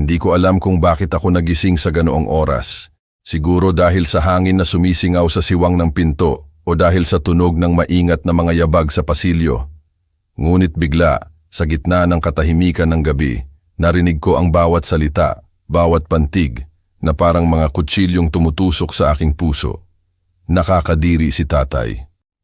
Hindi ko alam kung bakit ako nagising sa ganoong oras. Siguro dahil sa hangin na sumisingaw sa siwang ng pinto o dahil sa tunog ng maingat na mga yabag sa pasilyo. Ngunit bigla, sa gitna ng katahimikan ng gabi, narinig ko ang bawat salita, bawat pantig, na parang mga kutsilyong tumutusok sa aking puso. Nakakadiri si tatay.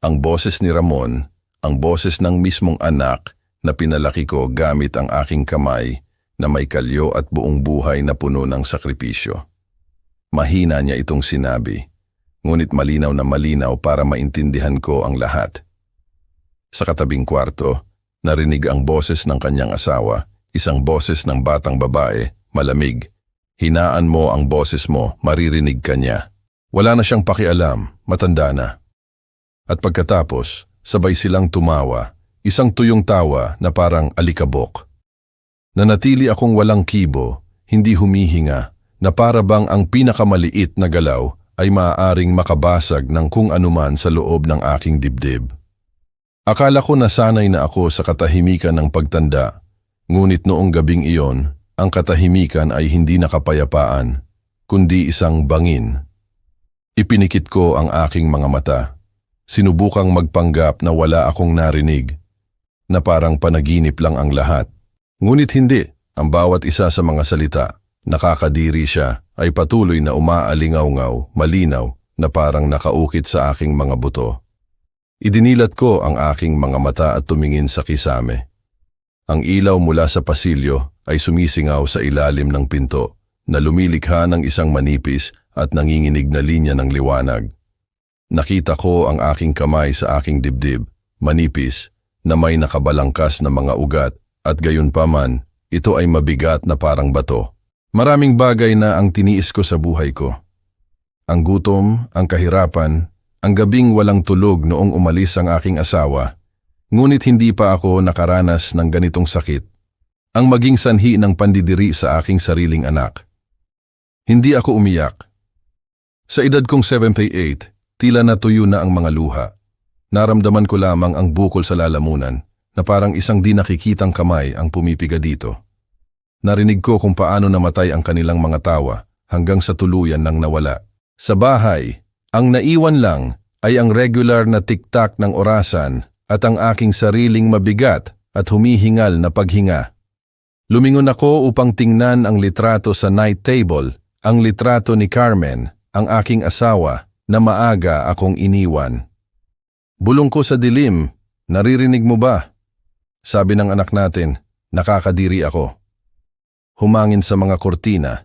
Ang boses ni Ramon, ang boses ng mismong anak na pinalaki ko gamit ang aking kamay na may kalyo at buong buhay na puno ng sakripisyo. Mahina niya itong sinabi, ngunit malinaw na malinaw para maintindihan ko ang lahat. Sa katabing kwarto, narinig ang boses ng kanyang asawa, isang boses ng batang babae, malamig. Hinaan mo ang boses mo, maririnig ka niya. Wala na siyang pakialam, matanda na. At pagkatapos, sabay silang tumawa, isang tuyong tawa na parang alikabok. Nanatili akong walang kibo, hindi humihinga, na para bang ang pinakamaliit na galaw ay maaaring makabasag ng kung anuman sa loob ng aking dibdib. Akala ko nasanay na ako sa katahimikan ng pagtanda, ngunit noong gabing iyon, ang katahimikan ay hindi nakapayapaan, kundi isang bangin. Ipinikit ko ang aking mga mata. Sinubukang magpanggap na wala akong narinig, na parang panaginip lang ang lahat. Ngunit hindi, ang bawat isa sa mga salita, nakakadiri siya, ay patuloy na umaalingaw-ngaw, malinaw, na parang nakaukit sa aking mga buto. Idinilat ko ang aking mga mata at tumingin sa kisame. Ang ilaw mula sa pasilyo ay sumisingaw sa ilalim ng pinto na lumilikha ng isang manipis at nanginginig na linya ng liwanag. Nakita ko ang aking kamay sa aking dibdib, manipis, na may nakabalangkas na mga ugat at gayunpaman, ito ay mabigat na parang bato. Maraming bagay na ang tiniis ko sa buhay ko. Ang gutom, ang kahirapan, ang gabing walang tulog noong umalis ang aking asawa. Ngunit hindi pa ako nakaranas ng ganitong sakit. Ang maging sanhi ng pandidiri sa aking sariling anak. Hindi ako umiyak. Sa edad kong 78, tila natuyo na ang mga luha. Naramdaman ko lamang ang bukol sa lalamunan na parang isang di nakikitang kamay ang pumipiga dito. Narinig ko kung paano namatay ang kanilang mga tawa hanggang sa tuluyan nang nawala. Sa bahay, ang naiwan lang ay ang regular na tiktak ng orasan at ang aking sariling mabigat at humihingal na paghinga. Lumingon ako upang tingnan ang litrato sa night table, ang litrato ni Carmen, ang aking asawa, na maaga akong iniwan. Bulong ko sa dilim, naririnig mo ba? Sabi ng anak natin, nakakadiri ako. Humangin sa mga kortina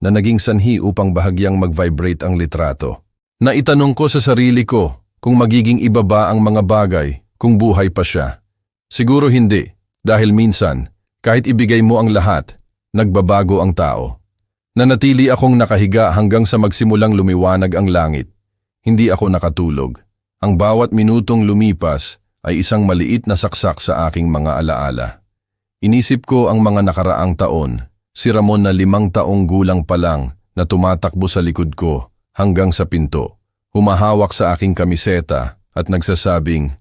na naging sanhi upang bahagyang mag-vibrate ang litrato. Naitanong ko sa sarili ko kung magiging iba ba ang mga bagay kung buhay pa siya. Siguro hindi, dahil minsan, kahit ibigay mo ang lahat, nagbabago ang tao. Nanatili akong nakahiga hanggang sa magsimulang lumiwanag ang langit. Hindi ako nakatulog. Ang bawat minutong lumipas ay isang maliit na saksak sa aking mga alaala. Inisip ko ang mga nakaraang taon, si Ramon na 5 taong gulang pa lang na tumatakbo sa likod ko hanggang sa pinto, humahawak sa aking kamiseta at nagsasabing,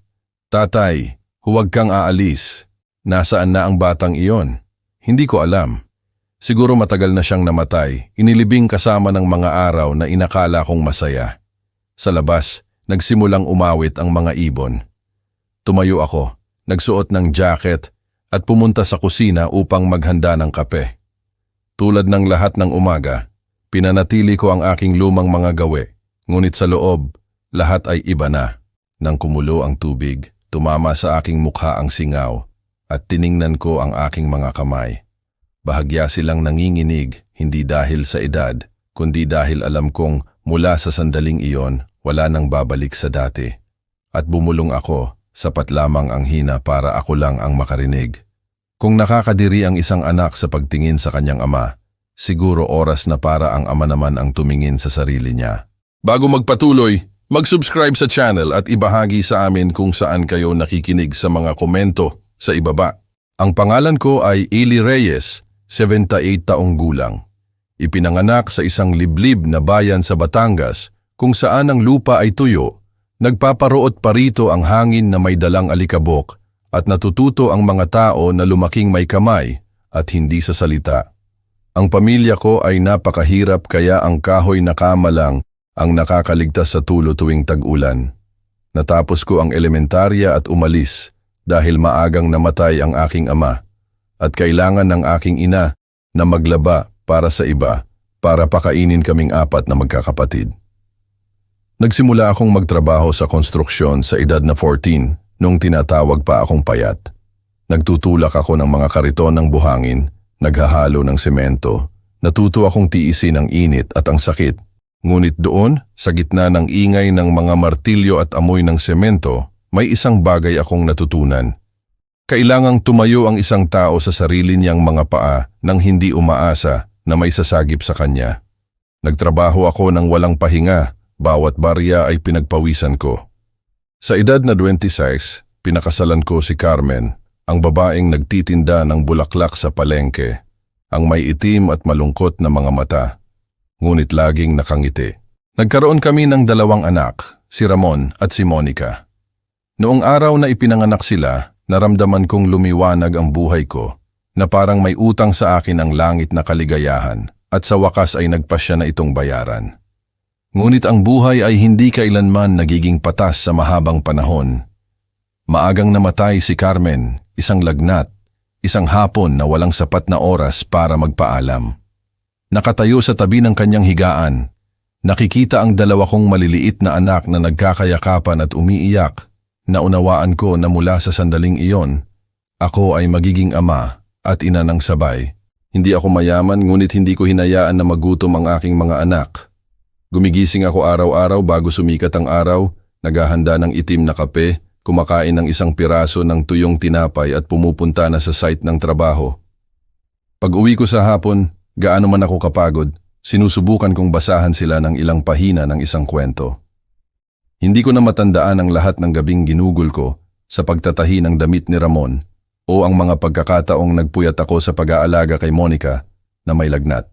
"Tatay, huwag kang aalis. Nasaan na ang batang iyon?" Hindi ko alam. Siguro matagal na siyang namatay, inilibing kasama ng mga araw na inakala kong masaya. Sa labas, nagsimulang umawit ang mga ibon. Tumayo ako, nagsuot ng jacket at pumunta sa kusina upang maghanda ng kape. Tulad ng lahat ng umaga, pinanatili ko ang aking lumang mga gawe, ngunit sa loob, lahat ay iba na. Nang kumulo ang tubig, tumama sa aking mukha ang singaw at tiningnan ko ang aking mga kamay. Bahagya silang nanginginig, hindi dahil sa edad, kundi dahil alam kong mula sa sandaling iyon, wala nang babalik sa dati. At bumulong ako, sapat lamang ang hina para ako lang ang makarinig. Kung nakakadiri ang isang anak sa pagtingin sa kanyang ama, siguro oras na para ang ama naman ang tumingin sa sarili niya. Bago magpatuloy, mag-subscribe sa channel at ibahagi sa amin kung saan kayo nakikinig sa mga komento sa ibaba. Ang pangalan ko ay Eli Reyes, 78 taong gulang. Ipinanganak sa isang liblib na bayan sa Batangas kung saan ang lupa ay tuyo, nagpaparoot pa rito ang hangin na may dalang alikabok at natututo ang mga tao na lumaking may kamay at hindi sa salita. Ang pamilya ko ay napakahirap kaya ang kahoy na kama lang ang nakakaligtas sa tulo tuwing tag-ulan. Natapos ko ang elementarya at umalis dahil maagang namatay ang aking ama at kailangan ng aking ina na maglaba para sa iba para pakainin kaming apat na magkakapatid. Nagsimula akong magtrabaho sa konstruksyon sa edad na 14 nung tinatawag pa akong payat. Nagtutulak ako ng mga kariton ng buhangin, naghahalo ng semento, natuto akong tiisin ang init at ang sakit. Ngunit doon, sa gitna ng ingay ng mga martilyo at amoy ng semento, may isang bagay akong natutunan. Kailangang tumayo ang isang tao sa sarili niyang mga paa nang hindi umaasa na may sasagip sa kanya. Nagtrabaho ako ng walang pahinga, bawat barya ay pinagpawisan ko. Sa edad na 26, pinakasalan ko si Carmen, ang babaeng nagtitinda ng bulaklak sa palengke, ang may itim at malungkot na mga mata, ngunit laging nakangiti. Nagkaroon kami ng 2 anak, si Ramon at si Monica. Noong araw na ipinanganak sila, naramdaman kong lumiwanag ang buhay ko, na parang may utang sa akin ang langit na kaligayahan, at sa wakas ay nagpasya na itong bayaran. Ngunit ang buhay ay hindi kailanman nagiging patas sa mahabang panahon. Maagang namatay si Carmen, isang lagnat, isang hapon na walang sapat na oras para magpaalam. Nakatayo sa tabi ng kanyang higaan, nakikita ang 2 kong maliliit na anak na nagkakayakapan at umiiyak. Naunawaan ko na mula sa sandaling iyon, ako ay magiging ama at ina ng sabay. Hindi ako mayaman ngunit hindi ko hinayaan na magutom ang aking mga anak. Gumigising ako araw-araw bago sumikat ang araw, naghahanda ng itim na kape, kumakain ng isang piraso ng tuyong tinapay at pumupunta na sa site ng trabaho. Pag uwi ko sa hapon, gaano man ako kapagod, sinusubukan kong basahan sila ng ilang pahina ng isang kwento. Hindi ko na matandaan ang lahat ng gabing ginugol ko sa pagtatahi ng damit ni Ramon o ang mga pagkakataong nagpuyat ako sa pag-aalaga kay Monica na may lagnat.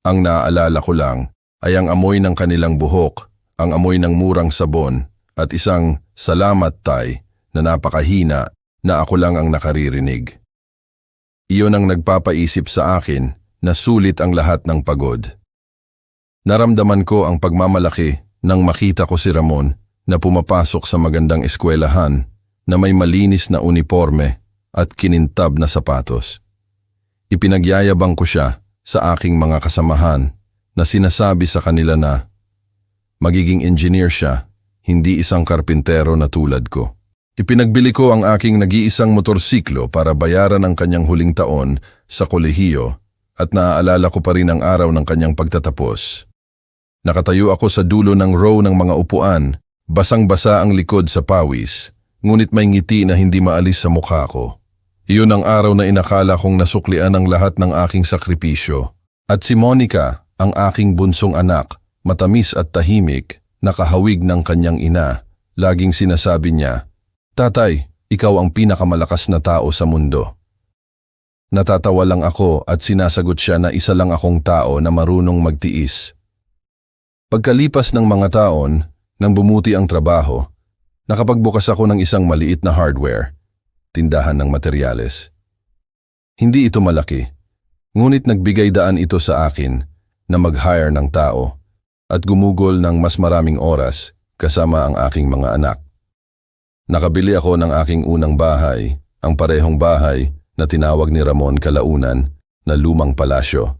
Ang naaalala ko lang ay ang amoy ng kanilang buhok, ang amoy ng murang sabon at isang salamat tay na napakahina na ako lang ang nakaririnig. Iyon ang nagpapaisip sa akin na sulit ang lahat ng pagod. Naramdaman ko ang pagmamalaki nang makita ko si Ramon na pumapasok sa magandang eskwelahan na may malinis na uniforme at kinintab na sapatos. Ipinagyayabang ko siya sa aking mga kasamahan na sinasabi sa kanila na magiging engineer siya, hindi isang karpintero na tulad ko. Ipinagbili ko ang aking nag-iisang motorsiklo para bayaran ang kanyang huling taon sa kolehiyo at naaalala ko pa rin ang araw ng kanyang pagtatapos. Nakatayo ako sa dulo ng row ng mga upuan, basang-basa ang likod sa pawis, ngunit may ngiti na hindi maalis sa mukha ko. Iyon ang araw na inakala kong nasuklian ang lahat ng aking sakripisyo. At si Monica, ang aking bunsong anak, matamis at tahimik, nakahawig ng kanyang ina, laging sinasabi niya, "Tatay, ikaw ang pinakamalakas na tao sa mundo." Natatawa lang ako at sinasagot siya na isa lang akong tao na marunong magtiis. Pagkalipas ng mga taon, nang bumuti ang trabaho, nakapagbukas ako ng isang maliit na hardware, tindahan ng materyales. Hindi ito malaki, ngunit nagbigay daan ito sa akin na mag-hire ng tao at gumugol ng mas maraming oras kasama ang aking mga anak. Nakabili ako ng aking unang bahay, ang parehong bahay na tinawag ni Ramon kalaunan na lumang palasyo.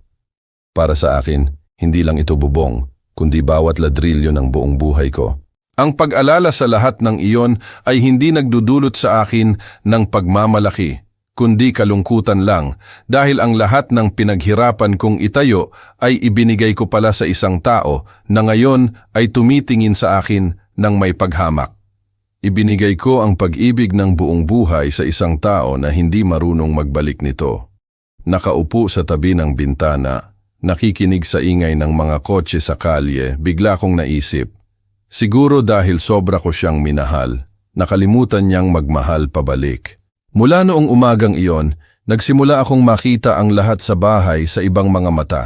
Para sa akin, hindi lang ito bubong, kundi bawat ladrilyo ng buong buhay ko. Ang pag-alala sa lahat ng iyon ay hindi nagdudulot sa akin ng pagmamalaki, kundi kalungkutan lang dahil ang lahat ng pinaghirapan kong itayo ay ibinigay ko pala sa isang tao na ngayon ay tumitingin sa akin ng may paghamak. Ibinigay ko ang pag-ibig ng buong buhay sa isang tao na hindi marunong magbalik nito. Nakaupo sa tabi ng bintana, nakikinig sa ingay ng mga kotse sa kalye, bigla kong naisip, siguro dahil sobra ko siyang minahal, nakalimutan niyang magmahal pabalik. Mula noong umagang iyon, nagsimula akong makita ang lahat sa bahay sa ibang mga mata.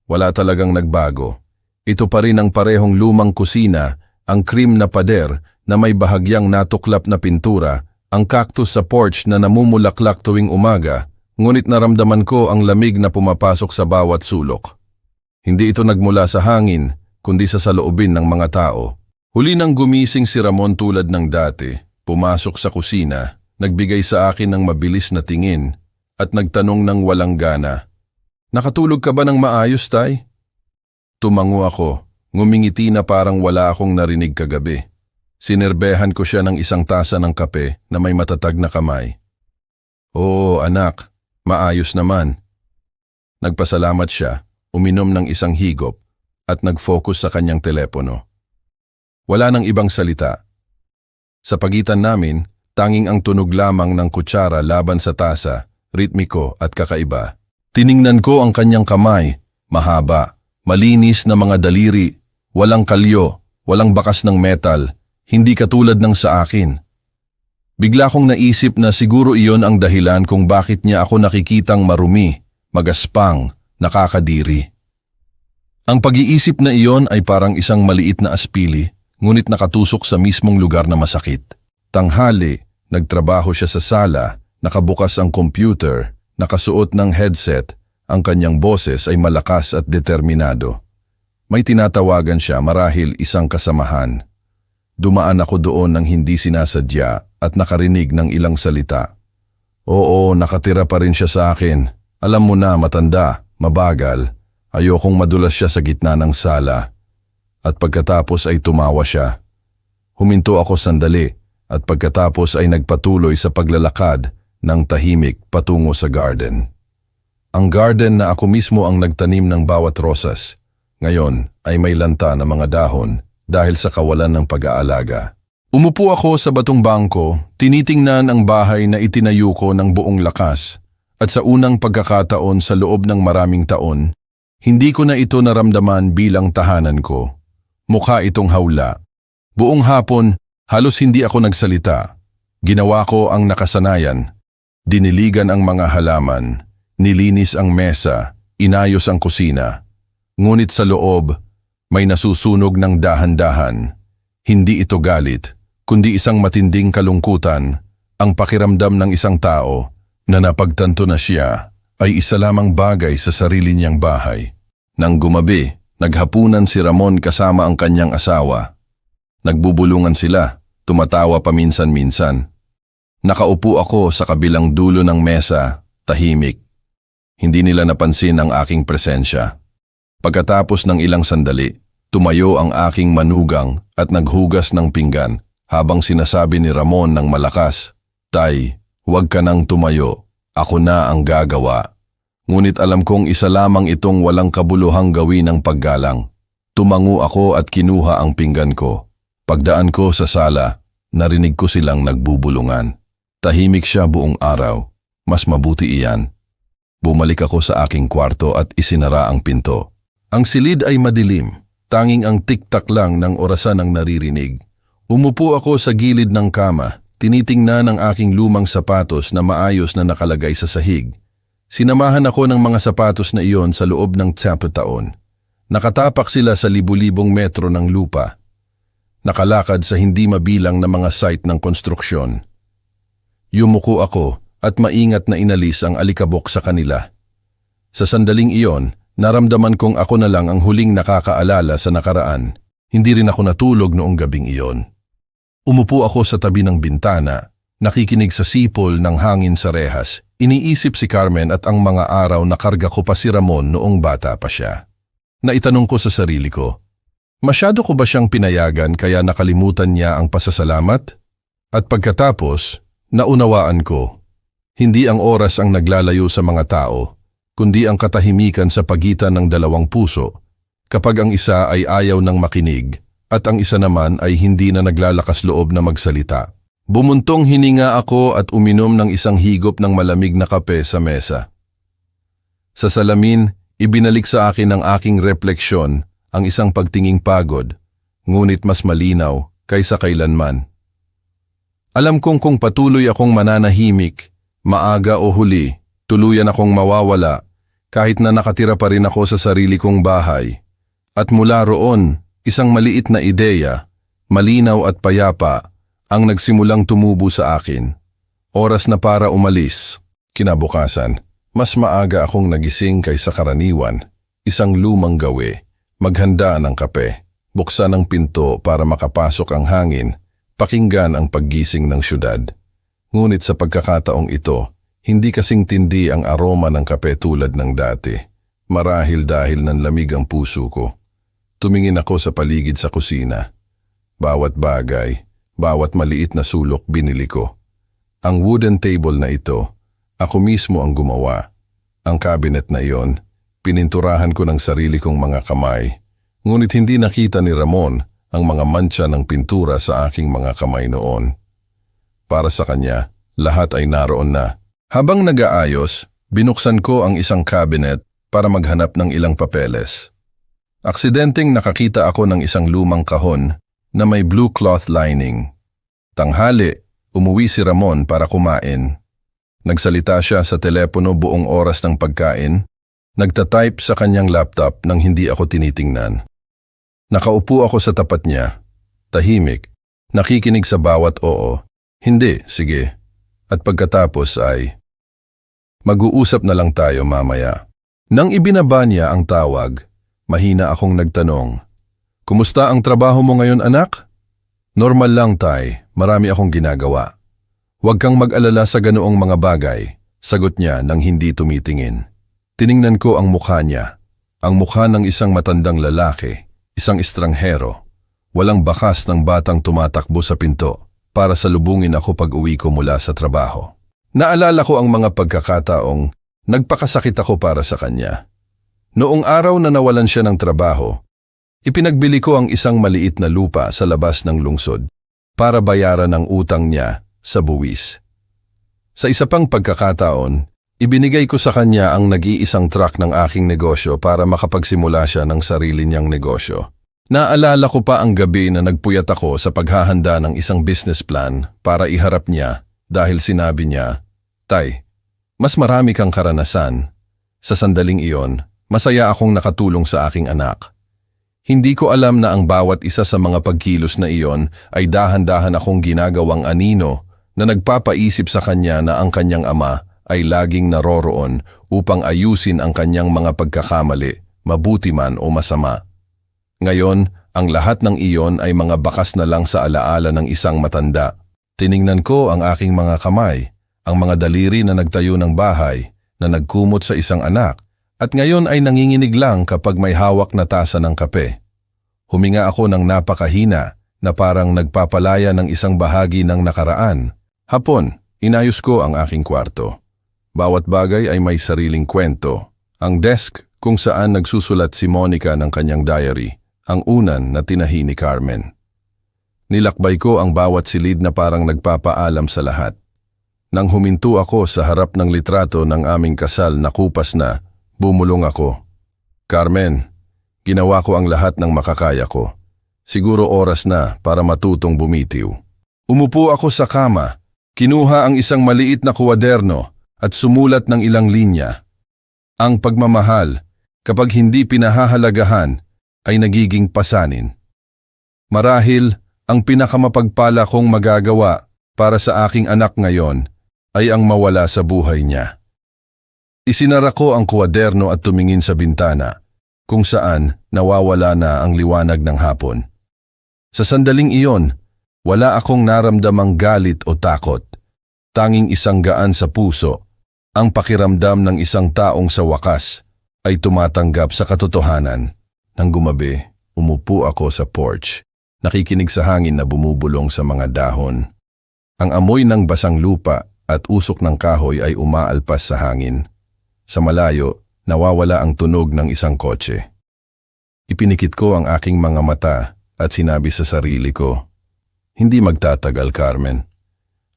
Wala talagang nagbago. Ito pa rin ang parehong lumang kusina, ang cream na pader na may bahagyang natuklap na pintura, ang cactus sa porch na namumulaklak tuwing umaga, ngunit naramdaman ko ang lamig na pumapasok sa bawat sulok. Hindi ito nagmula sa hangin, kundi sa saloobin ng mga tao. Huli nang gumising si Ramon tulad ng dati, pumasok sa kusina, nagbigay sa akin ng mabilis na tingin, at nagtanong ng walang gana. "Nakatulog ka ba ng maayos, Tay?" Tumango ako, ngumingiti na parang wala akong narinig kagabi. Sinerbehan ko siya ng isang tasa ng kape na may matatag na kamay. "Oo, anak, maayos naman." Nagpasalamat siya, uminom ng isang higop, at nag-focus sa kanyang telepono. Wala nang ibang salita. Sa pagitan namin, tanging ang tunog lamang ng kutsara laban sa tasa, ritmiko at kakaiba. Tiningnan ko ang kanyang kamay, mahaba, malinis na mga daliri, walang kalyo, walang bakas ng metal, hindi katulad ng sa akin. Bigla kong naisip na siguro iyon ang dahilan kung bakit niya ako nakikitang marumi, magaspang, nakakadiri. Ang pag-iisip na iyon ay parang isang maliit na aspili, ngunit nakatusok sa mismong lugar na masakit. Tanghali, nagtrabaho siya sa sala, nakabukas ang computer, nakasuot ng headset, ang kanyang boses ay malakas at determinado. May tinatawagan siya marahil isang kasamahan. Dumaan ako doon ng hindi sinasadya at nakarinig ng ilang salita. Oo, nakatira pa rin siya sa akin. Alam mo na, matanda, mabagal. Ayokong madulas siya sa gitna ng sala. At pagkatapos ay tumawa siya. Huminto ako sandali at pagkatapos ay nagpatuloy sa paglalakad ng tahimik patungo sa garden. Ang garden na ako mismo ang nagtanim ng bawat rosas, ngayon ay may lanta na mga dahon dahil sa kawalan ng pag-aalaga. Umupo ako sa batong bangko, tinitingnan ang bahay na itinayo ko ng buong lakas, at sa unang pagkakataon sa loob ng maraming taon, hindi ko na ito naramdaman bilang tahanan ko. Mukha itong hawla. Buong hapon, halos hindi ako nagsalita. Ginawa ko ang nakasanayan. Diniligan ang mga halaman, nilinis ang mesa, inayos ang kusina. Ngunit sa loob, may nasusunog ng dahan-dahan. Hindi ito galit, kundi isang matinding kalungkutan, ang pakiramdam ng isang tao na napagtanto na siya ay isa lamang bagay sa sarili niyang bahay. Nang gumabi, naghapunan si Ramon kasama ang kanyang asawa. Nagbubulungan sila, tumatawa paminsan-minsan. Nakaupo ako sa kabilang dulo ng mesa, tahimik. Hindi nila napansin ang aking presensya. Pagkatapos ng ilang sandali, tumayo ang aking manugang at naghugas ng pinggan habang sinasabi ni Ramon ng malakas, "Tay, huwag ka nang tumayo. Ako na ang gagawa." Ngunit alam kong isa lamang itong walang kabuluhang gawin ng paggalang. Tumango ako at kinuha ang pinggan ko. Pagdaan ko sa sala, narinig ko silang nagbubulungan. Tahimik siya buong araw. Mas mabuti iyan. Bumalik ako sa aking kwarto at isinara ang pinto. Ang silid ay madilim, tanging ang tiktak lang ng orasan ang naririnig. Umupo ako sa gilid ng kama, tinitingnan ang aking lumang sapatos na maayos na nakalagay sa sahig. Sinamahan ako ng mga sapatos na iyon sa loob ng 10 taon. Nakatapak sila sa libu-libong metro ng lupa. Nakalakad sa hindi mabilang na mga site ng konstruksyon. Yumuko ako at maingat na inalis ang alikabok sa kanila. Sa sandaling iyon, naramdaman kong ako na lang ang huling nakakaalala sa nakaraan. Hindi rin ako natulog noong gabing iyon. Umupo ako sa tabi ng bintana, nakikinig sa sipol ng hangin sa rehas. Iniisip si Carmen at ang mga araw na karga ko pa si Ramon noong bata pa siya. Naitanong ko sa sarili ko, masyado ko ba siyang pinayagan kaya nakalimutan niya ang pasasalamat? At pagkatapos, naunawaan ko, hindi ang oras ang naglalayo sa mga tao, kundi ang katahimikan sa pagitan ng dalawang puso, kapag ang isa ay ayaw ng makinig at ang isa naman ay hindi na naglalakas loob na magsalita. Bumuntong hininga ako at uminom ng isang higop ng malamig na kape sa mesa. Sa salamin, ibinalik sa akin ng aking refleksyon ang isang pagtinging pagod, ngunit mas malinaw kaysa kailanman. Alam kong kung patuloy akong mananahimik, maaga o huli, tuluyan akong mawawala, kahit na nakatira pa rin ako sa sarili kong bahay. At mula roon, isang maliit na ideya, malinaw at payapa, ang nagsimulang tumubo sa akin. Oras na para umalis. Kinabukasan, Mas maaga akong nagising kaysa karaniwan, isang lumang gawi, maghanda ng kape, buksan ang pinto para makapasok ang hangin, pakinggan ang paggising ng syudad. Ngunit sa pagkakataong ito, hindi kasing tindi ang aroma ng kape tulad ng dati. Marahil dahil nanlamig ang puso ko. Tumingin ako sa paligid sa kusina. Bawat bagay, bawat maliit na sulok binili ko. Ang wooden table na ito, ako mismo ang gumawa. Ang cabinet na iyon, pininturahan ko ng sarili kong mga kamay. Ngunit hindi nakita ni Ramon ang mga mantsa ng pintura sa aking mga kamay noon. Para sa kanya, lahat ay naroon na. Habang nag-aayos, binuksan ko ang isang cabinet para maghanap ng ilang papeles. Aksidenteng nakakita ako ng isang lumang kahon na may blue cloth lining. Tanghali, umuwi si Ramon para kumain. Nagsalita siya sa telepono buong oras ng pagkain, nagtatype sa kanyang laptop nang hindi ako tinitingnan. Nakaupo ako sa tapat niya, tahimik, nakikinig sa bawat oo, hindi, sige, at pagkatapos ay, mag-uusap na lang tayo mamaya. Nang ibinaba niya ang tawag, mahina akong nagtanong, kumusta ang trabaho mo ngayon anak? Normal lang tay, marami akong ginagawa. Huwag kang mag-alala sa ganoong mga bagay, sagot niya nang hindi tumitingin. Tiningnan ko ang mukha niya, ang mukha ng isang matandang lalaki, isang estranghero. Walang bakas ng batang tumatakbo sa pinto para salubungin ako pag-uwi ko mula sa trabaho. Naalala ko ang mga pagkakataong nagpakasakit ako para sa kanya. Noong araw na nawalan siya ng trabaho, ipinagbili ko ang isang maliit na lupa sa labas ng lungsod para bayaran ang utang niya sa buwis. Sa isa pang pagkakataon, ibinigay ko sa kanya ang nag-iisang truck ng aking negosyo para makapagsimula siya ng sarili niyang negosyo. Naalala ko pa ang gabi na nagpuyat ako sa paghahanda ng isang business plan para iharap niya dahil sinabi niya, Tay, mas marami kang karanasan. Sa sandaling iyon, masaya akong nakatulong sa aking anak. Hindi ko alam na ang bawat isa sa mga pagkilos na iyon ay dahan-dahan akong ginagawang anino na nagpapaisip sa kanya na ang kanyang ama ay laging naroroon upang ayusin ang kanyang mga pagkakamali, mabuti man o masama. Ngayon, ang lahat ng iyon ay mga bakas na lang sa alaala ng isang matanda. Tiningnan ko ang aking mga kamay, ang mga daliri na nagtayo ng bahay, na nagkumot sa isang anak, at ngayon ay nanginginig lang kapag may hawak na tasa ng kape. Huminga ako ng napakahina na parang nagpapalaya ng isang bahagi ng nakaraan. Hapon, inayos ko ang aking kwarto. Bawat bagay ay may sariling kwento. Ang desk kung saan nagsusulat si Monica ng kanyang diary, ang unan na tinahi ni Carmen. Nilakbay ko ang bawat silid na parang nagpapaalam sa lahat. Nang huminto ako sa harap ng litrato ng aming kasal na kupas na, bumulong ako. Carmen, ginawa ko ang lahat ng makakaya ko. Siguro oras na para matutong bumitiw. Umupo ako sa kama, kinuha ang isang maliit na kwaderno at sumulat ng ilang linya. Ang pagmamahal, kapag hindi pinahahalagahan, ay nagiging pasanin. Marahil, ang pinakamapagpala kong magagawa para sa aking anak ngayon ay ang mawala sa buhay niya. Isinara ko ang kwaderno at tumingin sa bintana, kung saan nawawala na ang liwanag ng hapon. Sa sandaling iyon, wala akong naramdamang galit o takot. Tanging isang gaan sa puso, ang pakiramdam ng isang taong sa wakas ay tumatanggap sa katotohanan. Nang gumabi, umupo ako sa porch, nakikinig sa hangin na bumubulong sa mga dahon. Ang amoy ng basang lupa at usok ng kahoy ay umaalpas sa hangin. Sa malayo, nawawala ang tunog ng isang kotse. Ipinikit ko ang aking mga mata at sinabi sa sarili ko, hindi magtatagal, Carmen.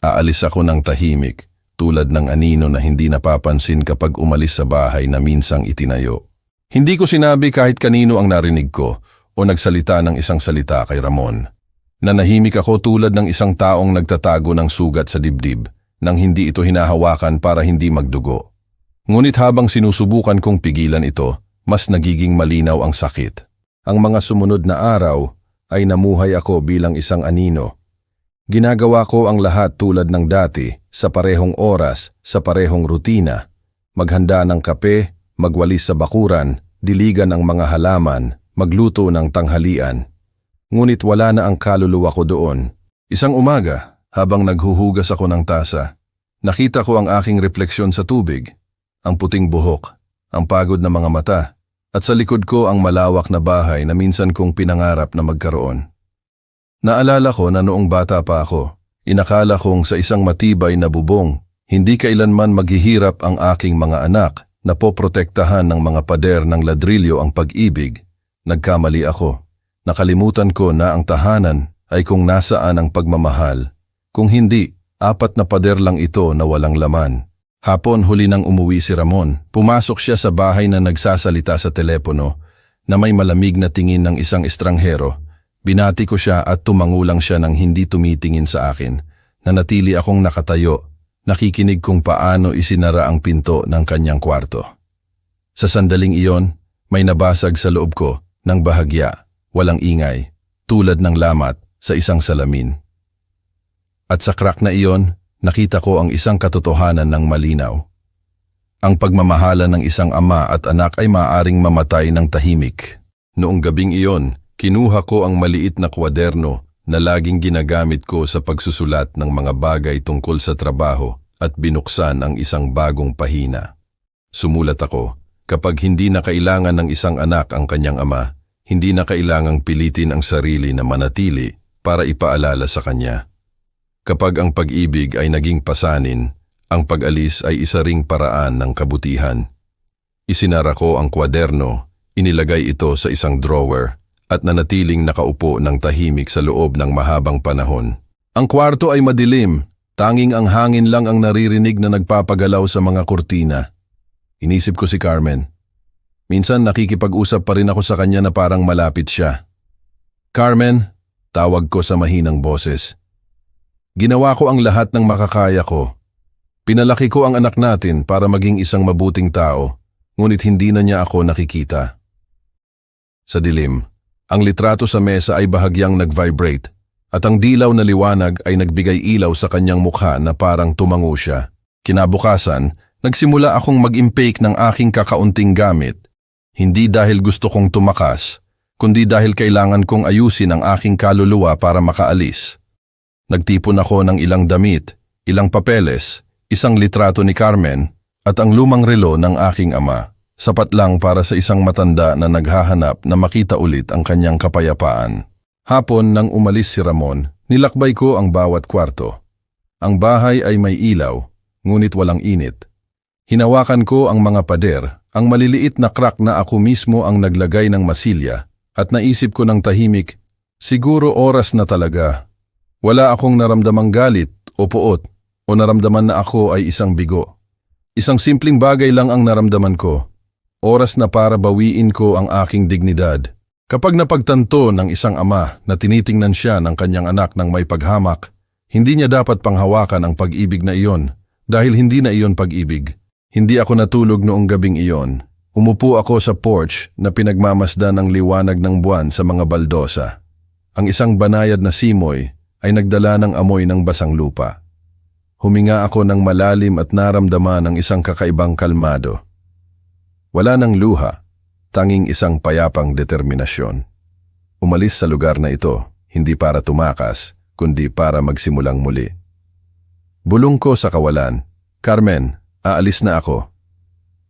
Aalis ako ng tahimik, tulad ng anino na hindi napapansin kapag umalis sa bahay na minsang itinayo. Hindi ko sinabi kahit kanino ang narinig ko o nagsalita ng isang salita kay Ramon. Nanahimik ako tulad ng isang taong nagtatago ng sugat sa dibdib nang hindi ito hinahawakan para hindi magdugo. Ngunit habang sinusubukan kong pigilan ito, mas nagiging malinaw ang sakit. Ang mga sumunod na araw ay namuhay ako bilang isang anino. Ginagawa ko ang lahat tulad ng dati, sa parehong oras, sa parehong rutina. Maghanda ng kape, magwalis sa bakuran, diligan ang mga halaman, magluto ng tanghalian. Ngunit wala na ang kaluluwa ko doon. Isang umaga, habang naghuhugas ako ng tasa, nakita ko ang aking refleksyon sa tubig, ang puting buhok, ang pagod na mga mata, at sa likod ko ang malawak na bahay na minsan kong pinangarap na magkaroon. Naalala ko na noong bata pa ako, inakala kong sa isang matibay na bubong, hindi kailanman maghihirap ang aking mga anak na poprotektahan ng mga pader ng ladrilyo ang pag-ibig. Nagkamali ako. Nakalimutan ko na ang tahanan ay kung nasaan ang pagmamahal. Kung hindi, 4 na pader lang ito na walang laman. Hapon huli nang umuwi si Ramon. Pumasok siya sa bahay na nagsasalita sa telepono na may malamig na tingin ng isang estranghero. Binati ko siya at tumangulang siya nang hindi tumitingin sa akin. Nanatili akong nakatayo. Nakikinig kung paano isinara ang pinto ng kanyang kwarto. Sa sandaling iyon, may nabasag sa loob ko ng bahagya, walang ingay, tulad ng lamat sa isang salamin. At sa crack na iyon, nakita ko ang isang katotohanan ng malinaw. Ang pagmamahala ng isang ama at anak ay maaaring mamatay ng tahimik. Noong gabing iyon, kinuha ko ang maliit na kwaderno na laging ginagamit ko sa pagsusulat ng mga bagay tungkol sa trabaho at binuksan ang isang bagong pahina. Sumulat ako, kapag hindi na kailangan ng isang anak ang kanyang ama, hindi na kailangang pilitin ang sarili na manatili para ipaalala sa kanya. Kapag ang pag-ibig ay naging pasanin, ang pag-alis ay isa ring paraan ng kabutihan. Isinara ko ang kwaderno, inilagay ito sa isang drawer, at nanatiling nakaupo ng tahimik sa loob ng mahabang panahon. Ang kwarto ay madilim, tanging ang hangin lang ang naririnig na nagpapagalaw sa mga kurtina. Inisip ko si Carmen. Minsan nakikipag-usap pa rin ako sa kanya na parang malapit siya. Carmen, tawag ko sa mahinang boses. Ginawa ko ang lahat ng makakaya ko. Pinalaki ko ang anak natin para maging isang mabuting tao, ngunit hindi na niya ako nakikita. Sa dilim, ang litrato sa mesa ay bahagyang nag-vibrate at ang dilaw na liwanag ay nagbigay ilaw sa kanyang mukha na parang tumango siya. Kinabukasan, nagsimula akong mag-impake ng aking kakaunting gamit. Hindi dahil gusto kong tumakas, kundi dahil kailangan kong ayusin ang aking kaluluwa para makaalis. Nagtipon ako ng ilang damit, ilang papeles, isang litrato ni Carmen at ang lumang relo ng aking ama. Sapat lang para sa isang matanda na naghahanap na makita ulit ang kanyang kapayapaan. Hapon nang umalis si Ramon, nilakbay ko ang bawat kwarto. Ang bahay ay may ilaw, ngunit walang init. Hinawakan ko ang mga pader, ang maliliit na crack na ako mismo ang naglagay ng masilya, at naisip ko ng tahimik, siguro oras na talaga. Wala akong naramdamang galit o puot o naramdaman na ako ay isang bigo. Isang simpleng bagay lang ang naramdaman ko. Oras na para bawiin ko ang aking dignidad. Kapag napagtanto ng isang ama na tinitingnan siya ng kanyang anak ng may paghamak, hindi niya dapat panghawakan ang pag-ibig na iyon dahil hindi na iyon pag-ibig. Hindi ako natulog noong gabing iyon. Umupo ako sa porch na pinagmamasdan ng liwanag ng buwan sa mga baldosa. Ang isang banayad na simoy ay nagdala ng amoy ng basang lupa. Huminga ako ng malalim at naramdaman ang isang kakaibang kalmado. Wala nang luha, tanging isang payapang determinasyon. Umalis sa lugar na ito, hindi para tumakas, kundi para magsimulang muli. Bulong ko sa kawalan, Carmen, aalis na ako.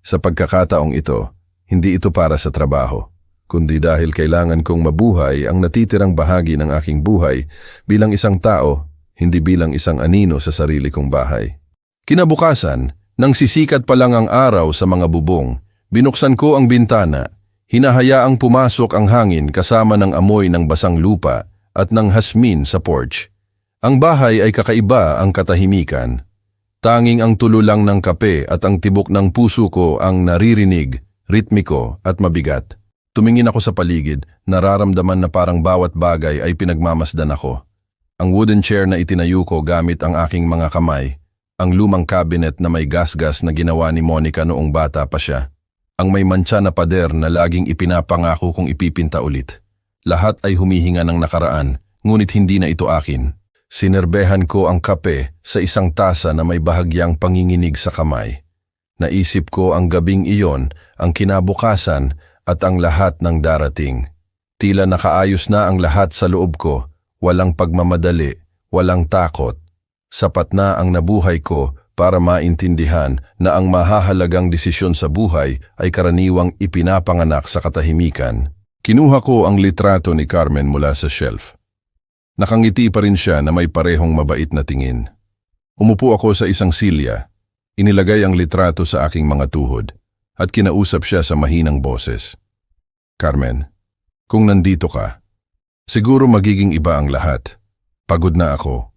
Sa pagkakataong ito, hindi ito para sa trabaho, kundi dahil kailangan kong mabuhay ang natitirang bahagi ng aking buhay bilang isang tao, hindi bilang isang anino sa sarili kong bahay. Kinabukasan, nang sisikat pa lang ang araw sa mga bubong, binuksan ko ang bintana, hinahayaang pumasok ang hangin kasama ng amoy ng basang lupa at ng hasmin sa porch. Ang bahay ay kakaiba ang katahimikan. Tanging ang tulo lang ng kape at ang tibok ng puso ko ang naririnig, ritmiko at mabigat. Tumingin ako sa paligid, nararamdaman na parang bawat bagay ay pinagmamasdan ako. Ang wooden chair na itinayo ko gamit ang aking mga kamay, ang lumang cabinet na may gasgas na ginawa ni Monica noong bata pa siya, ang may mantsa na pader na laging ipinapangako kong ipipinta ulit. Lahat ay humihinga ng nakaraan, ngunit hindi na ito akin. Sinerbehan ko ang kape sa isang tasa na may bahagyang panginginig sa kamay. Naisip ko ang gabing iyon, ang kinabukasan at ang lahat ng darating. Tila nakaayos na ang lahat sa loob ko, walang pagmamadali, walang takot. Sapat na ang nabuhay ko para maintindihan na ang mahahalagang desisyon sa buhay ay karaniwang ipinapanganak sa katahimikan. Kinuha ko ang litrato ni Carmen mula sa shelf. Nakangiti pa rin siya na may parehong mabait na tingin. Umupo ako sa isang silya, inilagay ang litrato sa aking mga tuhod, at kinausap siya sa mahinang boses. Carmen, kung nandito ka, siguro magiging iba ang lahat. Pagod na ako.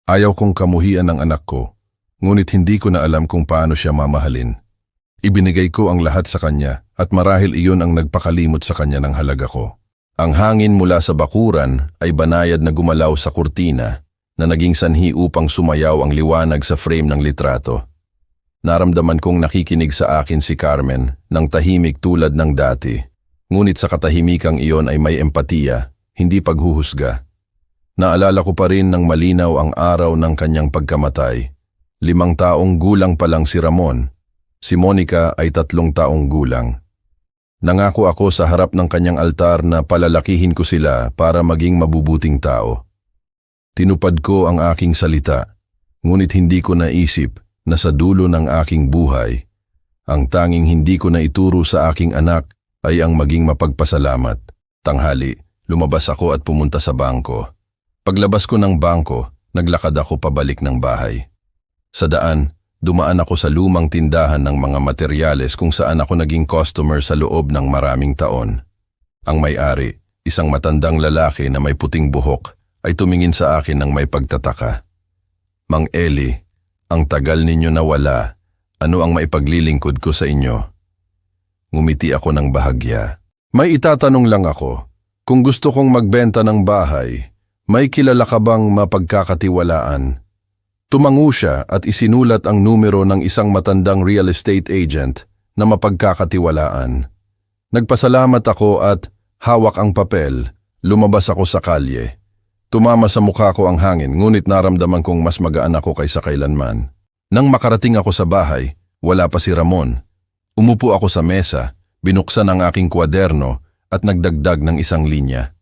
Ayaw kong kamuhian ng anak ko, ngunit hindi ko na alam kung paano siya mamahalin. Ibinigay ko ang lahat sa kanya at marahil iyon ang nagpakalimot sa kanya ng halaga ko. Ang hangin mula sa bakuran ay banayad na gumalaw sa kurtina na naging sanhi upang sumayaw ang liwanag sa frame ng litrato. Naramdaman kong nakikinig sa akin si Carmen ng tahimik tulad ng dati. Ngunit sa katahimikang iyon ay may empatiya, hindi paghuhusga. Naalala ko pa rin ng malinaw ang araw ng kanyang pagkamatay. 5 taong gulang pa lang si Ramon. Si Monica ay 3 taong gulang. Nangako ako sa harap ng kanyang altar na palalakihin ko sila para maging mabubuting tao. Tinupad ko ang aking salita, ngunit hindi ko naisip na sa dulo ng aking buhay, ang tanging hindi ko na ituro sa aking anak ay ang maging mapagpasalamat. Tanghali, lumabas ako at pumunta sa bangko. Paglabas ko ng bangko, naglakad ako pabalik ng bahay. Sa daan, dumaan ako sa lumang tindahan ng mga materyales kung saan ako naging customer sa loob ng maraming taon. Ang may-ari, isang matandang lalaki na may puting buhok, ay tumingin sa akin ng may pagtataka. Mang Eli, ang tagal ninyo nawala, ano ang maipaglilingkod ko sa inyo? Ngumiti ako ng bahagya. May itatanong lang ako, kung gusto kong magbenta ng bahay, may kilala ka bang mapagkakatiwalaan? Tumango siya at isinulat ang numero ng isang matandang real estate agent na mapagkakatiwalaan. Nagpasalamat ako at hawak ang papel, lumabas ako sa kalye. Tumama sa mukha ko ang hangin ngunit naramdaman kong mas magaan ako kaysa kailanman. Nang makarating ako sa bahay, wala pa si Ramon. Umupo ako sa mesa, binuksan ang aking kwaderno at nagdagdag ng isang linya.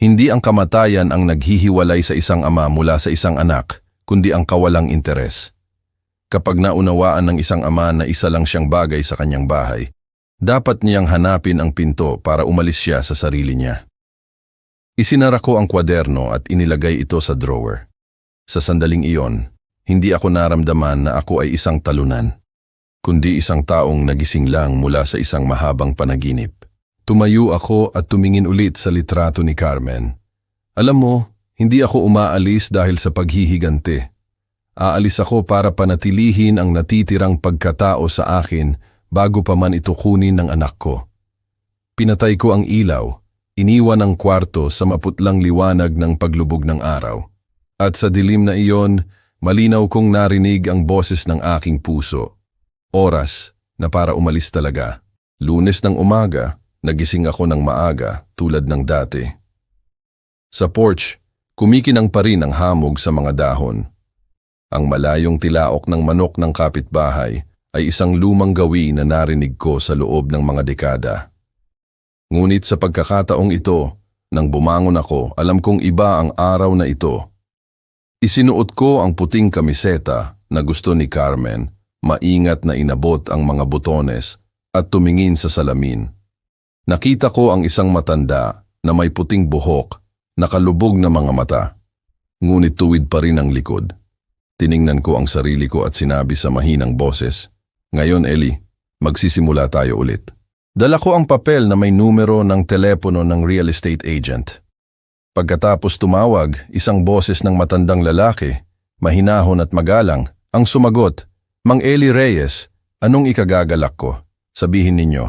Hindi ang kamatayan ang naghihiwalay sa isang ama mula sa isang anak, kundi ang kawalang interes. Kapag naunawaan ng isang ama na isa lang siyang bagay sa kanyang bahay, dapat niyang hanapin ang pinto para umalis siya sa sarili niya. Isinara ko ang kwaderno at inilagay ito sa drawer. Sa sandaling iyon, hindi ako naramdaman na ako ay isang talunan, kundi isang taong nagising lang mula sa isang mahabang panaginip. Tumayo ako at tumingin ulit sa litrato ni Carmen. Alam mo, hindi ako umaalis dahil sa paghihigante. Aalis ako para panatilihin ang natitirang pagkatao sa akin bago pa man ito kunin ng anak ko. Pinatay ko ang ilaw, iniwan ang kwarto sa maputlang liwanag ng paglubog ng araw. At sa dilim na iyon, malinaw kong narinig ang boses ng aking puso. Oras na para umalis talaga. Lunes ng umaga, nagising ako ng maaga tulad ng dati. Sa porch, kumikinang pa rin ang hamog sa mga dahon. Ang malayong tilaok ng manok ng kapitbahay ay isang lumang gawi na narinig ko sa loob ng mga dekada. Ngunit sa pagkakataong ito, nang bumangon ako, alam kong iba ang araw na ito. Isinuot ko ang puting kamiseta na gusto ni Carmen, maingat na inabot ang mga butones at tumingin sa salamin. Nakita ko ang isang matanda na may puting buhok, nakalubog na mga mata. Ngunit tuwid pa rin ang likod. Tiningnan ko ang sarili ko at sinabi sa mahinang boses, "Ngayon, Eli, magsisimula tayo ulit." Dala ko ang papel na may numero ng telepono ng real estate agent. Pagkatapos tumawag, isang boses ng matandang lalaki, mahinahon at magalang, ang sumagot, "Mang Eli Reyes, anong ikagagalak ko? Sabihin ninyo,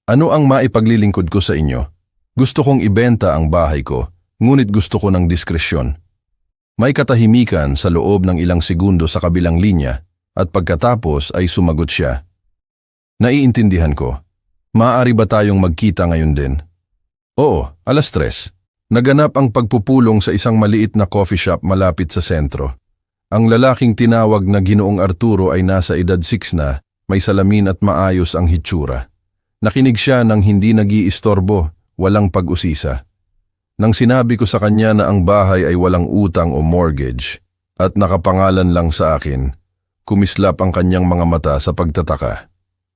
ano ang maipaglilingkod ko sa inyo? Gusto kong ibenta ang bahay ko, ngunit gusto ko ng diskresyon." May katahimikan sa loob ng ilang segundo sa kabilang linya at pagkatapos ay sumagot siya. "Naiintindihan ko. Maaari ba tayong magkita ngayon din?" "Oo, 3:00. Naganap ang pagpupulong sa isang maliit na coffee shop malapit sa sentro. Ang lalaking tinawag na Ginoong Arturo ay nasa edad 6 na, may salamin at maayos ang hitsura. Nakinig siya nang hindi nag-iistorbo, walang pag-usisa. Nang sinabi ko sa kanya na ang bahay ay walang utang o mortgage at nakapangalan lang sa akin, kumislap ang kanyang mga mata sa pagtataka.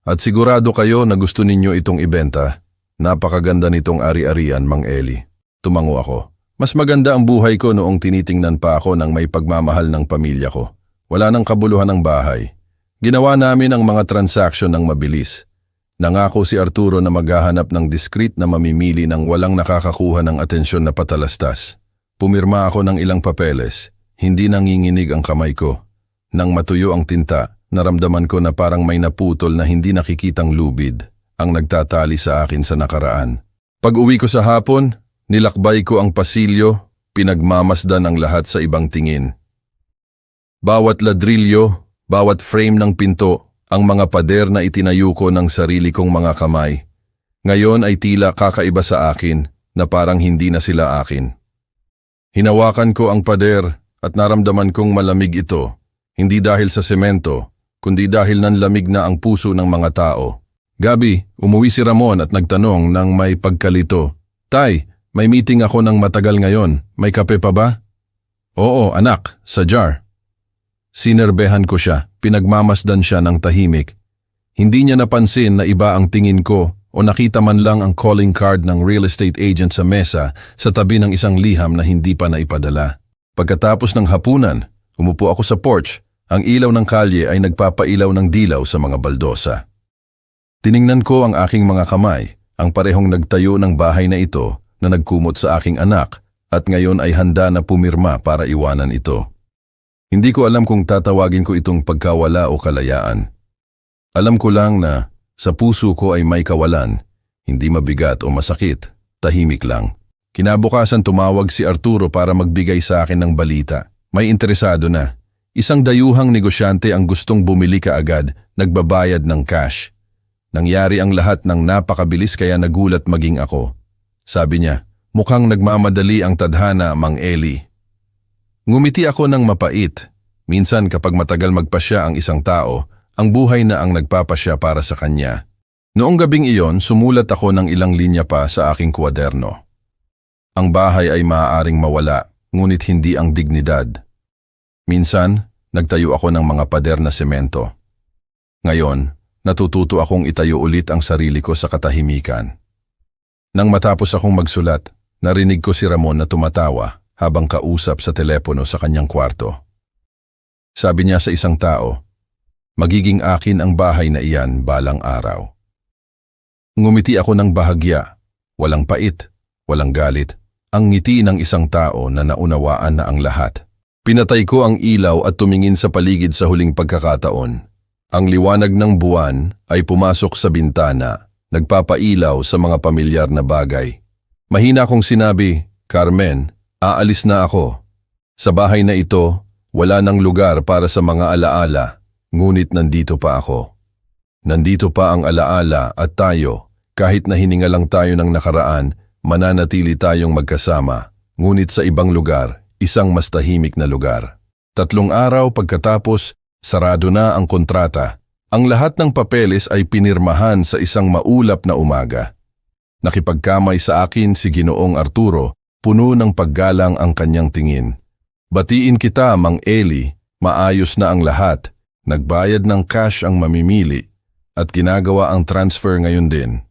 At sigurado kayo na gusto ninyo itong ibenta. Napakaganda nitong ari-arian, Mang Eli. Tumango ako. Mas maganda ang buhay ko noong tinitingnan pa ako ng may pagmamahal ng pamilya ko. Wala nang kabuluhan ng bahay. Ginawa namin ang mga transaksyon ng mabilis. Nangako si Arturo na maghahanap ng discreet na mamimili ng walang nakakakuha ng atensyon na patalastas. Pumirma ako ng ilang papeles. Hindi nanginginig ang kamay ko. Nang matuyo ang tinta, naramdaman ko na parang may naputol na hindi nakikitang lubid ang nagtatali sa akin sa nakaraan. Pag-uwi ko sa hapon, nilakbay ko ang pasilyo, pinagmamasdan ang lahat sa ibang tingin. Bawat ladrilyo, bawat frame ng pinto, ang mga pader na itinayo ko ng sarili kong mga kamay. Ngayon ay tila kakaiba sa akin na parang hindi na sila akin. Hinawakan ko ang pader at naramdaman kong malamig ito, hindi dahil sa semento, kundi dahil nanlamig na ang puso ng mga tao. Gabi, umuwi si Ramon at nagtanong ng may pagkalito, "Tay, may meeting ako ng matagal ngayon, may kape pa ba?" "Oo, anak, sa jar." Sinerbehan ko siya, pinagmamasdan siya ng tahimik. Hindi niya napansin na iba ang tingin ko o nakita man lang ang calling card ng real estate agent sa mesa sa tabi ng isang liham na hindi pa naipadala. Pagkatapos ng hapunan, umupo ako sa porch. Ang ilaw ng kalye ay nagpapailaw ng dilaw sa mga baldosa. Tiningnan ko ang aking mga kamay, ang parehong nagtayo ng bahay na ito na nagkumot sa aking anak at ngayon ay handa na pumirma para iwanan ito. Hindi ko alam kung tatawagin ko itong pagkawala o kalayaan. Alam ko lang na sa puso ko ay may kawalan, hindi mabigat o masakit, tahimik lang. Kinabukasan tumawag si Arturo para magbigay sa akin ng balita. May interesado na. Isang dayuhang negosyante ang gustong bumili kaagad, nagbabayad ng cash. Nangyari ang lahat ng napakabilis kaya nagulat maging ako. Sabi niya, mukhang nagmamadali ang tadhana, Mang Eli. Ngumiti ako ng mapait. Minsan kapag matagal magpasya ang isang tao, ang buhay na ang nagpapasya para sa kanya. Noong gabing iyon, sumulat ako ng ilang linya pa sa aking kwaderno. Ang bahay ay maaaring mawala, ngunit hindi ang dignidad. Minsan, nagtayo ako ng mga pader na semento. Ngayon, natututo akong itayo ulit ang sarili ko sa katahimikan. Nang matapos akong magsulat, narinig ko si Ramon na tumatawa habang kausap sa telepono sa kanyang kwarto. Sabi niya sa isang tao, magiging akin ang bahay na iyan balang araw. Ngumiti ako ng bahagya, walang pait, walang galit, ang ngiti ng isang tao na naunawaan na ang lahat. Pinatay ko ang ilaw at tumingin sa paligid sa huling pagkakataon. Ang liwanag ng buwan ay pumasok sa bintana, nagpapailaw sa mga pamilyar na bagay. Mahina kong sinabi, Carmen, aalis na ako. Sa bahay na ito, wala nang lugar para sa mga alaala, ngunit nandito pa ako. Nandito pa ang alaala at tayo, kahit na hininga lang tayo ng nakaraan, mananatili tayong magkasama, ngunit sa ibang lugar, isang mas tahimik na lugar. 3 araw pagkatapos, sarado na ang kontrata. Ang lahat ng papeles ay pinirmahan sa isang maulap na umaga. Nakipagkamay sa akin si Ginoong Arturo, puno ng paggalang ang kanyang tingin. Batiin kita, Mang Eli, maayos na ang lahat. Nagbayad ng cash ang mamimili at ginagawa ang transfer ngayon din.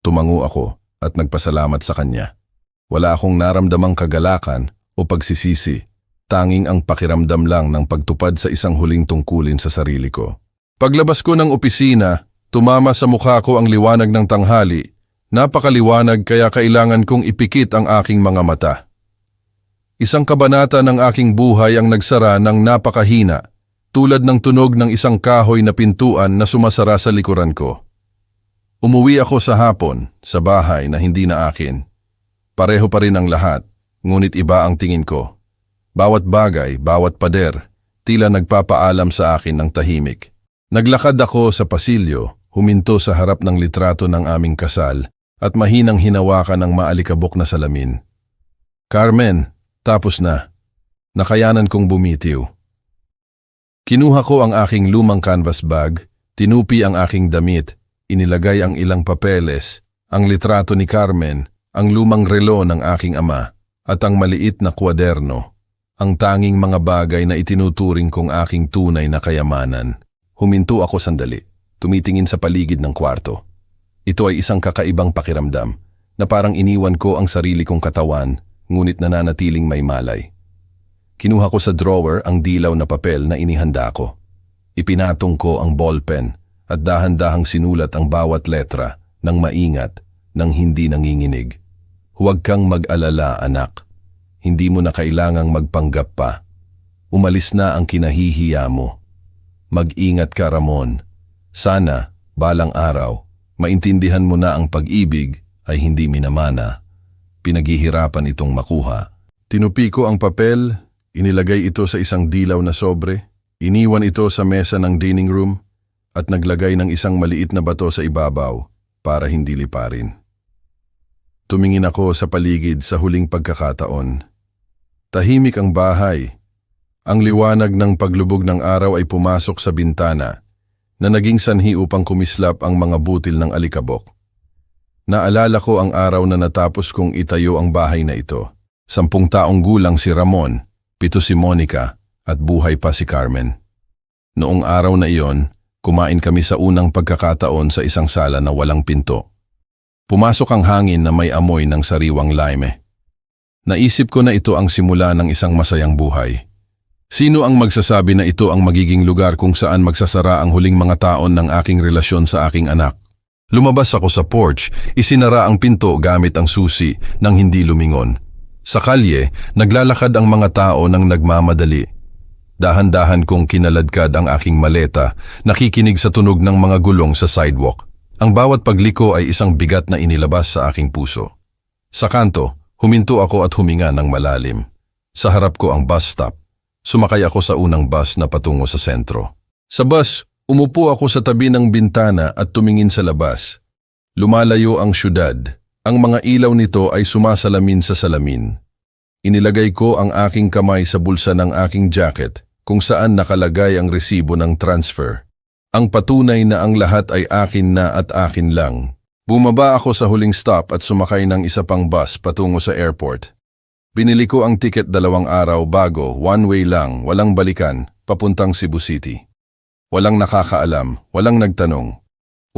Tumango ako at nagpasalamat sa kanya. Wala akong naramdamang kagalakan o pagsisisi, tanging ang pakiramdam lang ng pagtupad sa isang huling tungkulin sa sarili ko. Paglabas ko ng opisina, tumama sa mukha ko ang liwanag ng tanghali. Napakaliwanag kaya kailangan kong ipikit ang aking mga mata. Isang kabanata ng aking buhay ang nagsara ng napakahina, tulad ng tunog ng isang kahoy na pintuan na sumasara sa likuran ko. Umuwi ako sa hapon, sa bahay na hindi na akin. Pareho pa rin ang lahat, ngunit iba ang tingin ko. Bawat bagay, bawat pader, tila nagpapaalam sa akin ng tahimik. Naglakad ako sa pasilyo, huminto sa harap ng litrato ng aming kasal at mahinang hinawakan ng maalikabok na salamin. Carmen, tapos na. Nakayanan kong bumitiw. Kinuha ko ang aking lumang canvas bag, Tinupi ang aking damit, inilagay ang ilang papeles, ang litrato ni Carmen, ang lumang relo ng aking ama, at ang maliit na kwaderno. Ang tanging mga bagay na itinuturing kong aking tunay na kayamanan. Huminto ako sandali, tumitingin sa paligid ng kwarto. Ito ay isang kakaibang pakiramdam, na parang iniwan ko ang sarili kong katawan, ngunit nananatiling may malay. Kinuha ko sa drawer ang dilaw na papel na inihanda ko. Ipinatong ko ang ballpen at dahan-dahang sinulat ang bawat letra ng maingat, ng hindi nanginginig. Huwag kang mag-alala, anak. Hindi mo na kailangang magpanggap pa. Umalis na ang kinahihiya mo. Mag-ingat ka, Ramon. Sana, balang araw, maintindihan mo na ang pag-ibig ay hindi minamana. Pinaghihirapan itong makuha. Tinupi ko ang papel, inilagay ito sa isang dilaw na sobre, iniwan ito sa mesa ng dining room, at naglagay ng isang maliit na bato sa ibabaw para hindi liparin. Tumingin ako sa paligid sa huling pagkakataon. Tahimik ang bahay. Ang liwanag ng paglubog ng araw ay pumasok sa bintana na naging sanhi upang kumislap ang mga butil ng alikabok. Naalala ko ang araw na natapos kong itayo ang bahay na ito. 10 taong gulang si Ramon, 7 si Monica, at buhay pa si Carmen. Noong araw na iyon, kumain kami sa unang pagkakataon sa isang sala na walang pinto. Pumasok ang hangin na may amoy ng sariwang lime. Naisip ko na ito ang simula ng isang masayang buhay. Sino ang magsasabi na ito ang magiging lugar kung saan magsasara ang huling mga taon ng aking relasyon sa aking anak? Lumabas ako sa porch, isinara ang pinto gamit ang susi nang hindi lumingon. Sa kalye, naglalakad ang mga tao nang nagmamadali. Dahan-dahan kong kinaladkad ang aking maleta, nakikinig sa tunog ng mga gulong sa sidewalk. Ang bawat pagliko ay isang bigat na inilabas sa aking puso. Sa kanto, huminto ako at huminga ng malalim. Sa harap ko ang bus stop. Sumakay ako sa unang bus na patungo sa sentro. Sa bus, umupo ako sa tabi ng bintana at tumingin sa labas. Lumalayo ang syudad. Ang mga ilaw nito ay sumasalamin sa salamin. Inilagay ko ang aking kamay sa bulsa ng aking jacket kung saan nakalagay ang resibo ng transfer. Ang patunay na ang lahat ay akin na at akin lang. Bumaba ako sa huling stop at sumakay ng isa pang bus patungo sa airport. Binili ko ang tiket 2 araw bago, one-way lang, walang balikan, papuntang Cebu City. Walang nakakaalam, walang nagtanong.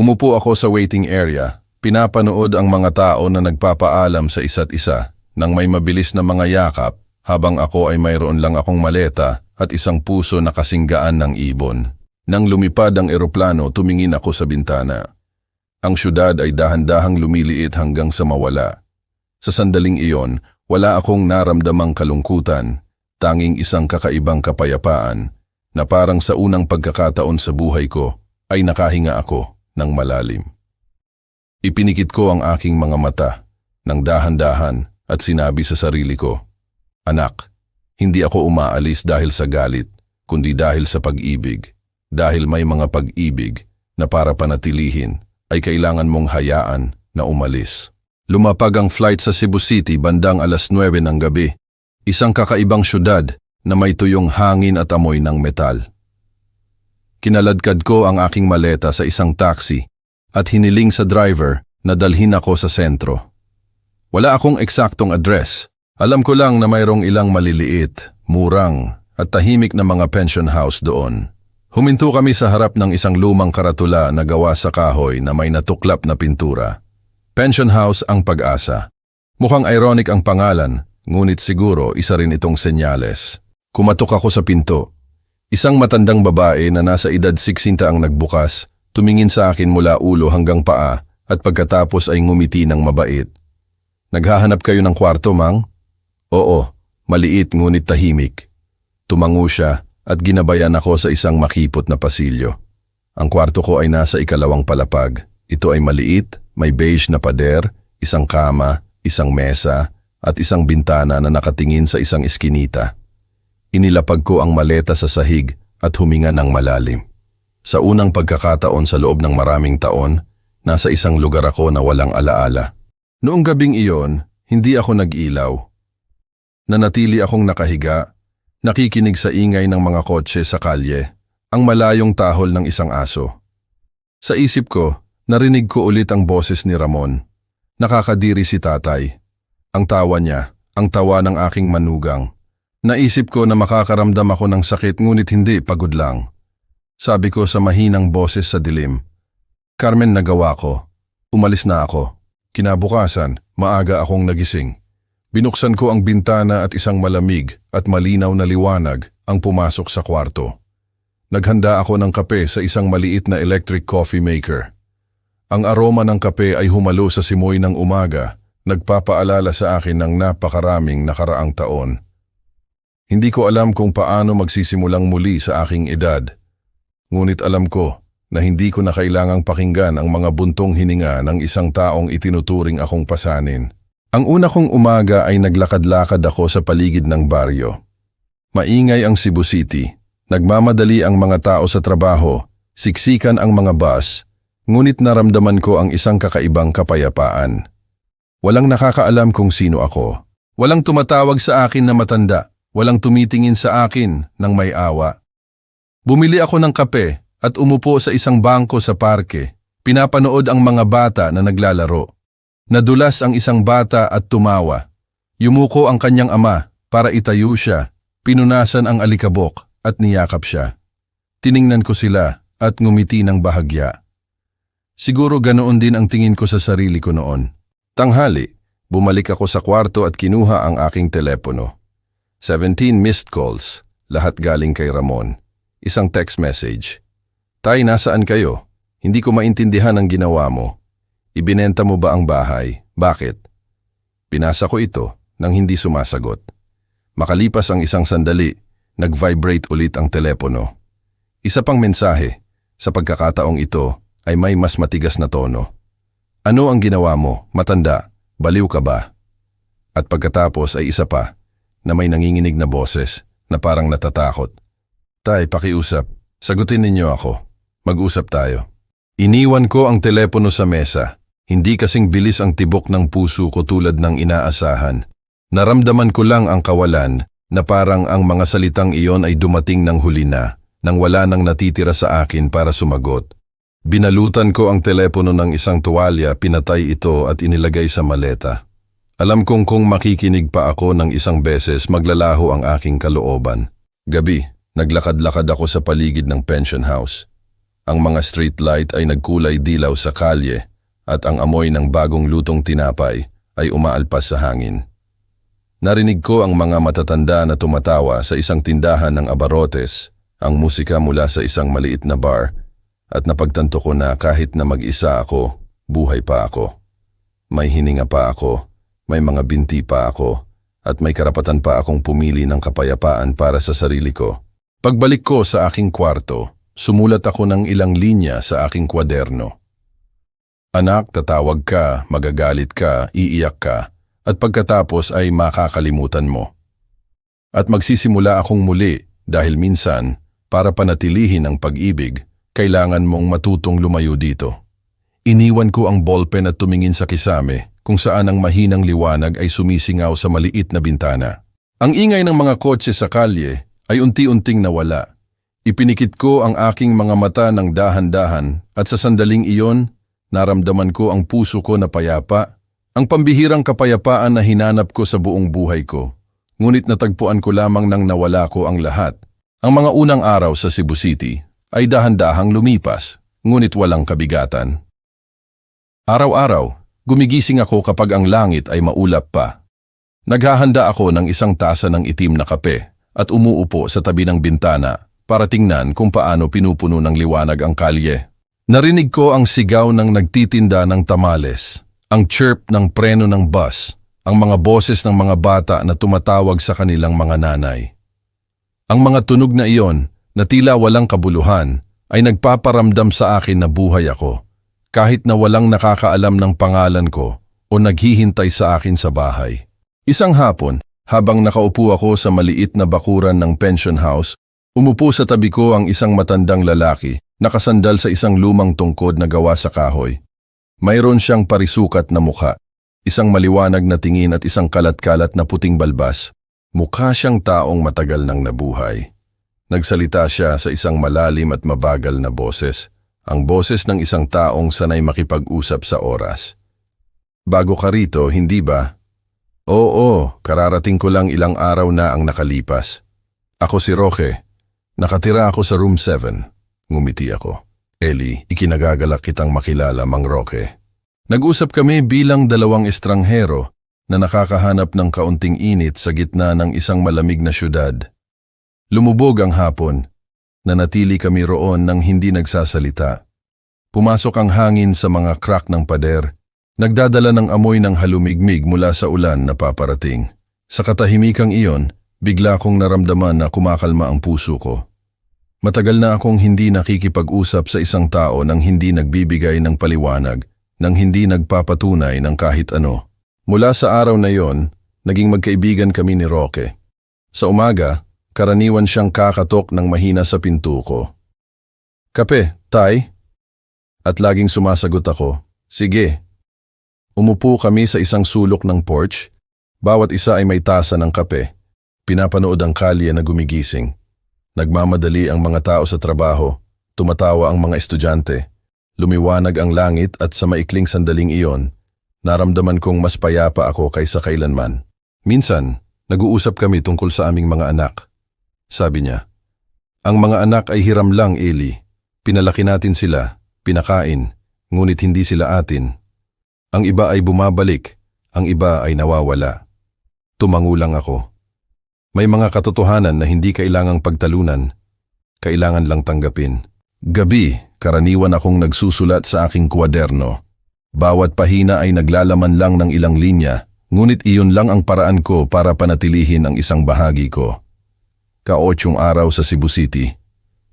Umupo ako sa waiting area, pinapanood ang mga tao na nagpapaalam sa isa't isa nang may mabilis na mga yakap habang ako ay mayroon lang akong maleta at isang puso na kasinggaan ng ibon. Nang lumipad ang eroplano, tumingin ako sa bintana. Ang syudad ay dahan-dahang lumiliit hanggang sa mawala. Sa sandaling iyon, wala akong naramdamang kalungkutan, tanging isang kakaibang kapayapaan na parang sa unang pagkakataon sa buhay ko ay nakahinga ako ng malalim. Ipinikit ko ang aking mga mata ng dahan-dahan at sinabi sa sarili ko, "Anak, hindi ako umaalis dahil sa galit, kundi dahil sa pag-ibig. Dahil may mga pag-ibig na para panatilihin ay kailangan mong hayaan na umalis." Lumapag ang flight sa Cebu City bandang 9:00 ng gabi. Isang kakaibang syudad na may tuyong hangin at amoy ng metal. Kinaladkad ko ang aking maleta sa isang taxi at hiniling sa driver na dalhin ako sa sentro. Wala akong eksaktong address. Alam ko lang na mayroong ilang maliliit, murang at tahimik na mga pension house doon. Huminto kami sa harap ng isang lumang karatula na gawa sa kahoy na may natuklap na pintura. Pension House ang Pag-asa. Mukhang ironic ang pangalan, ngunit siguro isa rin itong senyales. Kumatok ako sa pinto. Isang matandang babae na nasa edad 60 ang nagbukas, tumingin sa akin mula ulo hanggang paa at pagkatapos ay ngumiti ng mabait. "Naghahanap kayo ng kwarto, Mang?" "Oo, maliit ngunit tahimik." Tumango siya at ginabayan ako sa isang makipot na pasilyo. Ang kwarto ko ay nasa 2nd palapag. Ito ay maliit, may beige na pader, isang kama, isang mesa, at isang bintana na nakatingin sa isang eskinita. Inilapag ko ang maleta sa sahig at huminga ng malalim. Sa unang pagkakataon sa loob ng maraming taon, nasa isang lugar ako na walang alaala. Noong gabing iyon, hindi ako nag-ilaw. Nanatili akong nakahiga, nakikinig sa ingay ng mga kotse sa kalye, ang malayong tahol ng isang aso. Sa isip ko, narinig ko ulit ang boses ni Ramon. Nakakadiri si tatay. Ang tawa niya, ang tawa ng aking manugang. Naisip ko na makakaramdam ako ng sakit ngunit hindi, pagod lang. Sabi ko sa mahinang boses sa dilim. Carmen, nagawa ko. Umalis na ako. Kinabukasan, maaga akong nagising. Binuksan ko ang bintana at isang malamig at malinaw na liwanag ang pumasok sa kwarto. Naghanda ako ng kape sa isang maliit na electric coffee maker. Ang aroma ng kape ay humalo sa simoy ng umaga, nagpapaalala sa akin ng napakaraming nakaraang taon. Hindi ko alam kung paano magsisimulang muli sa aking edad. Ngunit alam ko na hindi ko na kailangang pakinggan ang mga buntong hininga ng isang taong itinuturing akong pasanin. Ang una kong umaga ay naglakad-lakad ako sa paligid ng baryo. Maingay ang Cebu City. Nagmamadali ang mga tao sa trabaho, siksikan ang mga bus, ngunit naramdaman ko ang isang kakaibang kapayapaan. Walang nakakaalam kung sino ako. Walang tumatawag sa akin na matanda, walang tumitingin sa akin ng may awa. Bumili ako ng kape at umupo sa isang bangko sa parke. Pinapanood ang mga bata na naglalaro. Nadulas ang isang bata at tumawa. Yumuko ang kanyang ama para itayo siya, pinunasan ang alikabok at niyakap siya. Tiningnan ko sila at ngumiti ng bahagya. Siguro ganoon din ang tingin ko sa sarili ko noon. Tanghali, bumalik ako sa kwarto at kinuha ang aking telepono. 17 missed calls, lahat galing kay Ramon. Isang text message. Tay, nasaan kayo? Hindi ko maintindihan ang ginawa mo. Ibinenta mo ba ang bahay? Bakit? Pinasa ko ito nang hindi sumasagot. Makalipas ang isang sandali, nag-vibrate ulit ang telepono. Isa pang mensahe, sa pagkakataong ito ay may mas matigas na tono. Ano ang ginawa mo, matanda? Baliw ka ba? At pagkatapos ay isa pa, na may nanginginig na boses na parang natatakot. Tay, pakiusap. Sagutin ninyo ako. Mag-usap tayo. Iniwan ko ang telepono sa mesa. Hindi kasing bilis ang tibok ng puso ko tulad ng inaasahan. Naramdaman ko lang ang kawalan na parang ang mga salitang iyon ay dumating ng huli na, nang wala nang natitira sa akin para sumagot. Binalutan ko ang telepono ng isang tuwalya, pinatay ito at inilagay sa maleta. Alam kong kung makikinig pa ako ng isang beses, maglalaho ang aking kalooban. Gabi, naglakad-lakad ako sa paligid ng pension house. Ang mga street light ay nagkulay dilaw sa kalye at ang amoy ng bagong lutong tinapay ay umaalpas sa hangin. Narinig ko ang mga matatanda na tumatawa sa isang tindahan ng abarotes, ang musika mula sa isang maliit na bar, at napagtanto ko na kahit na mag-isa ako, buhay pa ako. May hininga pa ako, may mga binti pa ako, at may karapatan pa akong pumili ng kapayapaan para sa sarili ko. Pagbalik ko sa aking kwarto, sumulat ako ng ilang linya sa aking kwaderno. Anak, tatawag ka, magagalit ka, iiyak ka, at pagkatapos ay makakalimutan mo. At magsisimula akong muli dahil minsan, para panatilihin ang pag-ibig, kailangan mong matutong lumayo dito. Iniwan ko ang ballpen at tumingin sa kisame kung saan ang mahinang liwanag ay sumisingaw sa maliit na bintana. Ang ingay ng mga kotse sa kalye ay unti-unting nawala. Ipinikit ko ang aking mga mata ng dahan-dahan at sa sandaling iyon, naramdaman ko ang puso ko na payapa. Ang pambihirang kapayapaan na hinanap ko sa buong buhay ko. Ngunit natagpuan ko lamang nang nawala ko ang lahat. Ang mga unang araw sa Cebu City ay dahan-dahang lumipas, ngunit walang kabigatan. Araw-araw, gumigising ako kapag ang langit ay maulap pa. Naghahanda ako ng isang tasa ng itim na kape at umuupo sa tabi ng bintana para tingnan kung paano pinupuno ng liwanag ang kalye. Narinig ko ang sigaw ng nagtitinda ng tamales. Ang chirp ng preno ng bus, ang mga boses ng mga bata na tumatawag sa kanilang mga nanay. Ang mga tunog na iyon, na tila walang kabuluhan, ay nagpaparamdam sa akin na buhay ako, kahit na walang nakakaalam ng pangalan ko o naghihintay sa akin sa bahay. Isang hapon, habang nakaupo ako sa maliit na bakuran ng pension house, umupo sa tabi ko ang isang matandang lalaki, nakasandal sa isang lumang tungkod na gawa sa kahoy. Mayroon siyang parisukat na mukha, isang maliwanag na tingin at isang kalat-kalat na puting balbas. Mukha siyang taong matagal nang nabuhay. Nagsalita siya sa isang malalim at mabagal na boses. ang boses ng isang taong sanay makipag-usap sa oras. Bago ka rito, hindi ba? Oo, kararating ko lang ilang araw na ang nakalipas. Ako si Roque. Nakatira ako sa room 7. Ngumiti ako. Ellie, ikinagagalak kitang makilala, Mang Roque. Nag-usap kami bilang dalawang estranghero na nakakahanap ng kaunting init sa gitna ng isang malamig na syudad. Lumubog ang hapon. Nanatili kami roon nang hindi nagsasalita. Pumasok ang hangin sa mga crack ng pader. Nagdadala ng amoy ng halumigmig mula sa ulan na paparating. Sa katahimikang iyon, bigla kong naramdaman na kumakalma ang puso ko. Matagal na akong hindi nakikipag-usap sa isang tao nang hindi nagbibigay ng paliwanag, nang hindi nagpapatunay ng kahit ano. Mula sa araw na yon, naging magkaibigan kami ni Roque. Sa umaga, karaniwan siyang kakatok ng mahina sa pinto ko. Kape, Tay? At laging sumasagot ako, sige. Umupo kami sa isang sulok ng porch. Bawat isa ay may tasa ng kape. Pinapanood ang kalye na gumigising. Nagmamadali ang mga tao sa trabaho. Tumatawa ang mga estudyante. Lumiwanag ang langit at sa maikling sandaling iyon, naramdaman kong mas payapa ako kaysa kailanman. Minsan, nag-uusap kami tungkol sa aming mga anak. Sabi niya, ang mga anak ay hiram lang, Ellie. Pinalaki natin sila, pinakain, ngunit hindi sila atin. Ang iba ay bumabalik, ang iba ay nawawala. Tumangulang ako. May mga katotohanan na hindi kailangang pagtalunan, kailangan lang tanggapin. Gabi, karaniwan akong nagsusulat sa aking kwaderno. Bawat pahina ay naglalaman lang ng ilang linya, ngunit iyon lang ang paraan ko para panatilihin ang isang bahagi ko. Ka-8 araw sa Cebu City.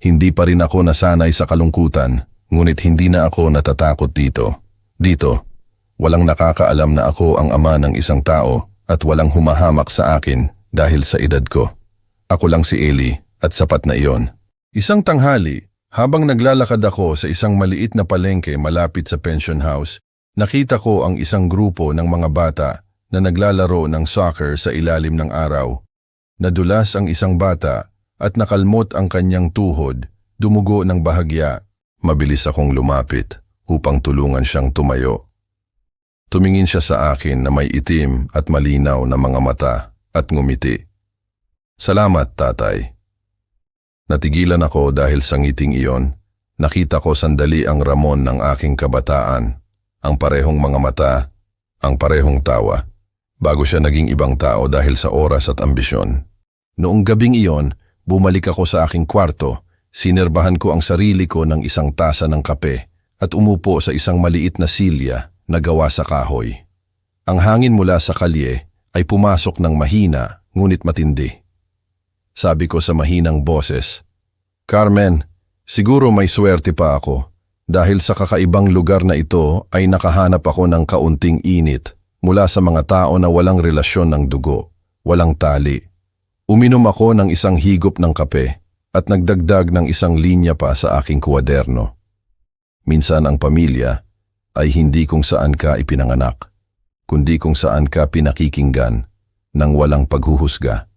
Hindi pa rin ako nasanay sa kalungkutan, ngunit hindi na ako natatakot dito. Dito, walang nakakaalam na ako ang ama ng isang tao at walang humahamak sa akin dahil sa edad ko. Ako lang si Ellie at sapat na iyon. Isang tanghali, habang naglalakad ako sa isang maliit na palengke malapit sa pension house, nakita ko ang isang grupo ng mga bata na naglalaro ng soccer sa ilalim ng araw. Nadulas ang isang bata at nakalmot ang kanyang tuhod, dumugo ng bahagya. Mabilis akong lumapit upang tulungan siyang tumayo. Tumingin siya sa akin na may itim at malinaw na mga mata at ngumiti. Salamat, tatay. Natigilan ako dahil sa ngiting iyon. Nakita ko sandali ang Ramon ng aking kabataan. Ang parehong mga mata, ang parehong tawa. Bago siya naging ibang tao dahil sa oras at ambisyon. Noong gabing iyon, bumalik ako sa aking kwarto, sinerbahan ko ang sarili ko ng isang tasa ng kape at umupo sa isang maliit na silya na gawa sa kahoy. Ang hangin mula sa kalye ay pumasok ng mahina ngunit matindi. Sabi ko sa mahinang boses, Carmen, siguro may swerte pa ako dahil sa kakaibang lugar na ito ay nakahanap ako ng kaunting init mula sa mga tao na walang relasyon ng dugo, walang tali. Uminom ako ng isang higop ng kape at nagdagdag ng isang linya pa sa aking kwaderno. Minsan ang pamilya ay hindi kung saan ka ipinanganak, kundi kung saan ka pinakikinggan ng walang paghuhusga.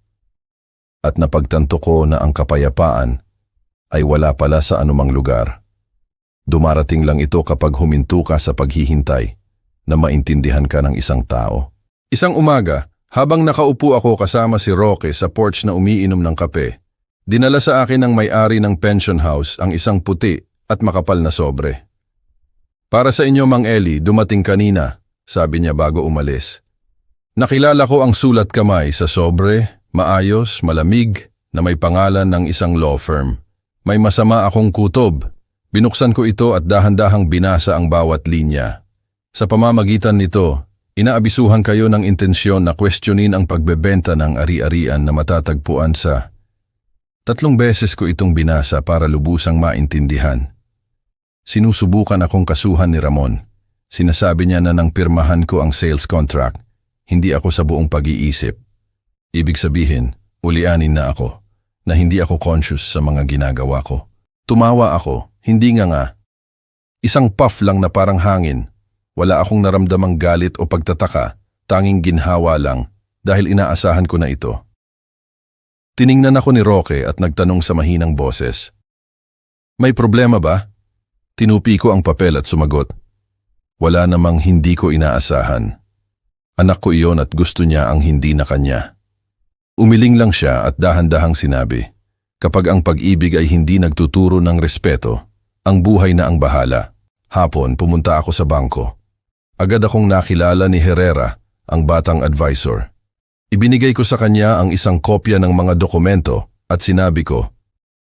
At napagtanto ko na ang kapayapaan ay wala pala sa anumang lugar. Dumarating lang ito kapag huminto ka sa paghihintay na maintindihan ka ng isang tao. Isang umaga, habang nakaupo ako kasama si Roque sa porch na umiinom ng kape, dinala sa akin ng may-ari ng pension house ang isang puti at makapal na sobre. Para sa inyo, Mang Ellie, dumating kanina, sabi niya bago umalis. Nakilala ko ang sulat kamay sa sobre, maayos, malamig, na may pangalan ng isang law firm. May masama akong kutob. Binuksan ko ito at dahan-dahang binasa ang bawat linya. Sa pamamagitan nito, inaabisuhan kayo ng intensyon na questionin ang pagbebenta ng ari-arian na matatagpuan sa... 3 beses ko itong binasa para lubusang maintindihan. Sinusubukan akong kasuhan ni Ramon. Sinasabi niya na nang pirmahan ko ang sales contract, hindi ako sa buong pag-iisip. Ibig sabihin, ulianin na ako, na hindi ako conscious sa mga ginagawa ko. Tumawa ako, hindi nga. Isang puff lang na parang hangin. Wala akong naramdamang galit o pagtataka, tanging ginhawa lang dahil inaasahan ko na ito. Tiningnan ako ni Roque at nagtanong sa mahinang boses. May problema ba? Tinupi ko ang papel at sumagot. Wala namang hindi ko inaasahan. Anak ko iyon at gusto niya ang hindi na kanya. Umiling lang siya at dahan-dahang sinabi, kapag ang pag-ibig ay hindi nagtuturo ng respeto, ang buhay na ang bahala. Hapon, pumunta ako sa bangko. Agad akong nakilala ni Herrera, ang batang advisor. Ibinigay ko sa kanya ang isang kopya ng mga dokumento at sinabi ko,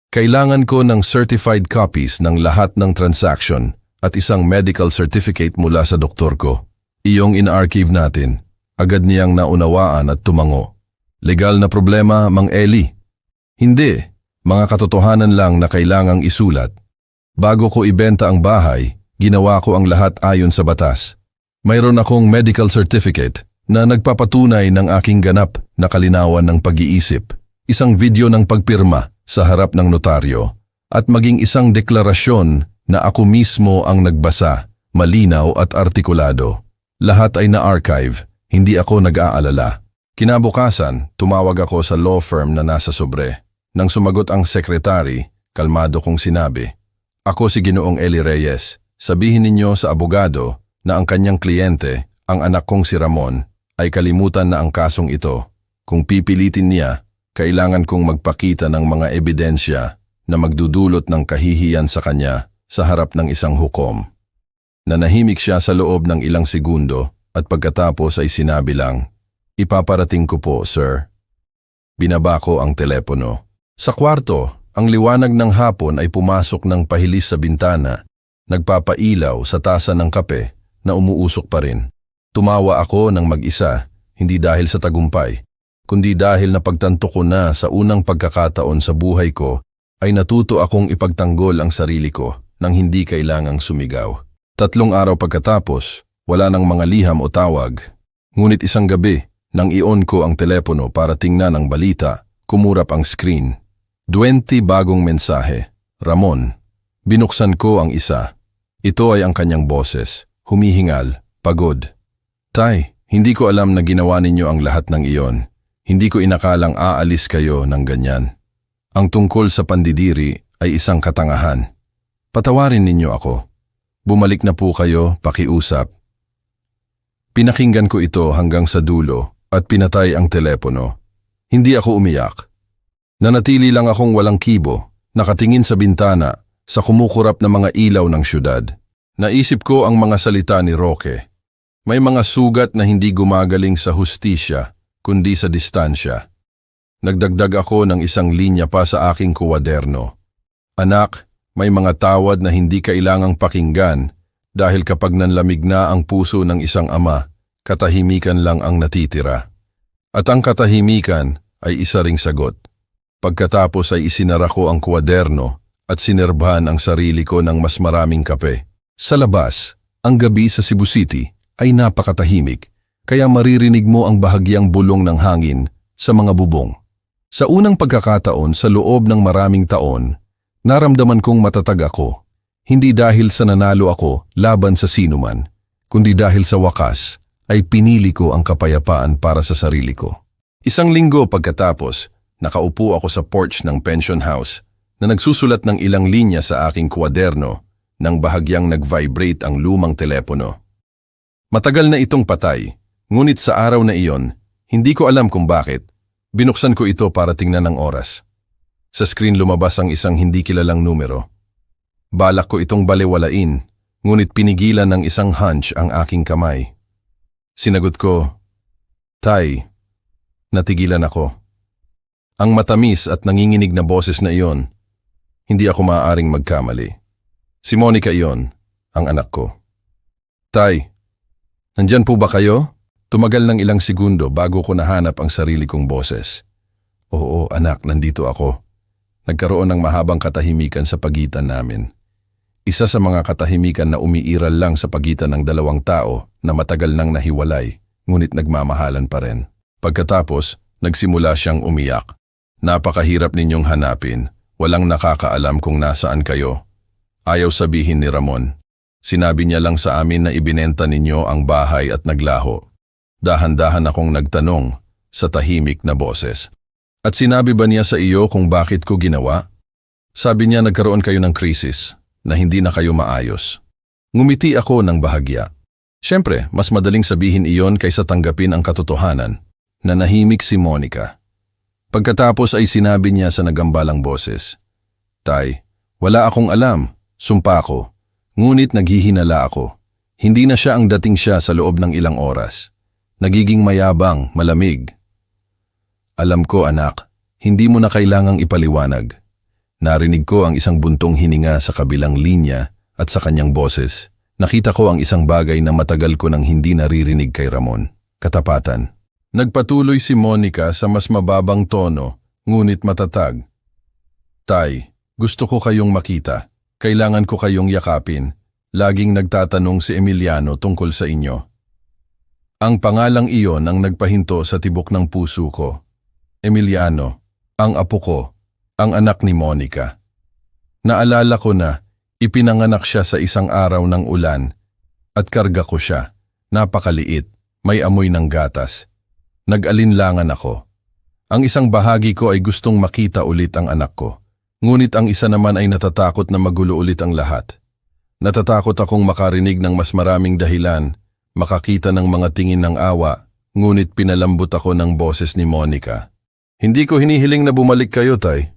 kailangan ko ng certified copies ng lahat ng transaction at isang medical certificate mula sa doktor ko. Iyong in-archive natin. Agad niyang naunawaan at tumango. Legal na problema, Mang Eli? Hindi. Mga katotohanan lang na kailangang isulat. Bago ko ibenta ang bahay, ginawa ko ang lahat ayon sa batas. Mayroon akong medical certificate na nagpapatunay ng aking ganap na kalinawan ng pag-iisip, isang video ng pagpirma sa harap ng notaryo, at maging isang deklarasyon na ako mismo ang nagbasa, malinaw at artikulado. Lahat ay na-archive, hindi ako nag-aalala. Kinabukasan, tumawag ako sa law firm na nasa sobre. Nang sumagot ang sekretary, kalmado kong sinabi, ako si Ginoong Eli Reyes. Sabihin ninyo sa abogado na ang kanyang kliyente, ang anak kong si Ramon, ay kalimutan na ang kasong ito. Kung pipilitin niya, kailangan kong magpakita ng mga ebidensya na magdudulot ng kahihiyan sa kanya sa harap ng isang hukom. Nanahimik siya sa loob ng ilang segundo at pagkatapos ay sinabi lang, ipaparating ko po, sir. Binaba ko ang telepono. Sa kwarto, ang liwanag ng hapon ay pumasok ng pahilis sa bintana, nagpapailaw sa tasa ng kape na umuusok pa rin. Tumawa ako ng mag-isa, hindi dahil sa tagumpay, kundi dahil napagtanto ko na sa unang pagkakataon sa buhay ko ay natuto akong ipagtanggol ang sarili ko nang hindi kailangang sumigaw. 3 araw pagkatapos, wala nang mga liham o tawag. Ngunit isang gabi, nang i-on ko ang telepono para tingnan ang balita, kumurap ang screen. 20 bagong mensahe. Ramon. Binuksan ko ang isa. Ito ay ang kanyang boses. Humihingal. Pagod. Tay, hindi ko alam na ginawa ninyo ang lahat ng iyon. Hindi ko inakalang aalis kayo ng ganyan. Ang tungkol sa pandidiri ay isang katangahan. Patawarin ninyo ako. Bumalik na po kayo, pakiusap. Pinakinggan ko ito hanggang sa dulo at pinatay ang telepono. Hindi ako umiyak. Nanatili lang akong walang kibo, nakatingin sa bintana sa kumukurap na mga ilaw ng syudad. Naisip ko ang mga salita ni Roque. May mga sugat na hindi gumagaling sa hustisya, kundi sa distansya. Nagdagdag ako ng isang linya pa sa aking kuwaderno. Anak, may mga tawad na hindi kailangang pakinggan dahil kapag nanlamig na ang puso ng isang ama, katahimikan lang ang natitira. At ang katahimikan ay isa ring sagot. Pagkatapos ay isinara ko ang kuwaderno at sinerbahan ang sarili ko ng mas maraming kape. Sa labas, ang gabi sa Cebu City ay napakatahimik, kaya maririnig mo ang bahagyang bulong ng hangin sa mga bubong. Sa unang pagkakataon sa loob ng maraming taon, naramdaman kong matatag ako, hindi dahil sa nanalo ako laban sa sinuman, kundi dahil sa wakas ay pinili ko ang kapayapaan para sa sarili ko. Isang linggo pagkatapos, nakaupo ako sa porch ng pension house na nagsusulat ng ilang linya sa aking kuwaderno nang bahagyang nag-vibrate ang lumang telepono. Matagal na itong patay, ngunit sa araw na iyon, hindi ko alam kung bakit. Binuksan ko ito para tingnan ang oras. Sa screen lumabas ang isang hindi kilalang numero. Balak ko itong balewalain, ngunit pinigilan ng isang hunch ang aking kamay. Sinagot ko, Tay, natigilan ako. Ang matamis at nanginginig na boses na iyon, hindi ako maaaring magkamali. Si Monica iyon, ang anak ko. Tay, nandyan po ba kayo? Tumagal ng ilang segundo bago ko nahanap ang sarili kong boses. Oo, anak, nandito ako. Nagkaroon ng mahabang katahimikan sa pagitan namin. Isa sa mga katahimikan na umiiral lang sa pagitan ng dalawang tao na matagal nang nahiwalay, ngunit nagmamahalan pa rin. Pagkatapos, nagsimula siyang umiyak. Napakahirap ninyong hanapin, walang nakakaalam kung nasaan kayo. Ayaw sabihin ni Ramon. Sinabi niya lang sa amin na ibinenta ninyo ang bahay at naglaho. Dahan-dahan akong nagtanong sa tahimik na boses. At sinabi ba niya sa iyo kung bakit ko ginawa? Sabi niya nagkaroon kayo ng krisis. na hindi na kayo maayos. Ngumiti ako ng bahagya. Siyempre, mas madaling sabihin iyon kaysa tanggapin ang katotohanan na nahimik si Monica. Pagkatapos ay sinabi niya sa nagambalang boses, "Tay, wala akong alam, sumpa ko. Ngunit naghihinala ako. Hindi na siya ang dating siya sa loob ng ilang oras. Nagiging mayabang, malamig." "Alam ko anak, hindi mo na kailangang ipaliwanag." Narinig ko ang isang buntong hininga sa kabilang linya at sa kanyang boses. Nakita ko ang isang bagay na matagal ko nang hindi naririnig kay Ramon. Katapatan. Nagpatuloy si Monica sa mas mababang tono, ngunit matatag. "Tay, gusto ko kayong makita. Kailangan ko kayong yakapin. Laging nagtatanong si Emiliano tungkol sa inyo." Ang pangalang iyon ang nagpahinto sa tibok ng puso ko. Emiliano, ang apo ko, ang anak ni Monica. Naalala ko na ipinanganak siya sa isang araw ng ulan at karga ko siya. Napakaliit, may amoy ng gatas. Nag-alinlangan ako. Ang isang bahagi ko ay gustong makita ulit ang anak ko. Ngunit ang isa naman ay natatakot na magulo ulit ang lahat. Natatakot akong makarinig ng mas maraming dahilan, makakita ng mga tingin ng awa, ngunit pinalambot ako ng boses ni Monica. "Hindi ko hinihiling na bumalik kayo, Tay.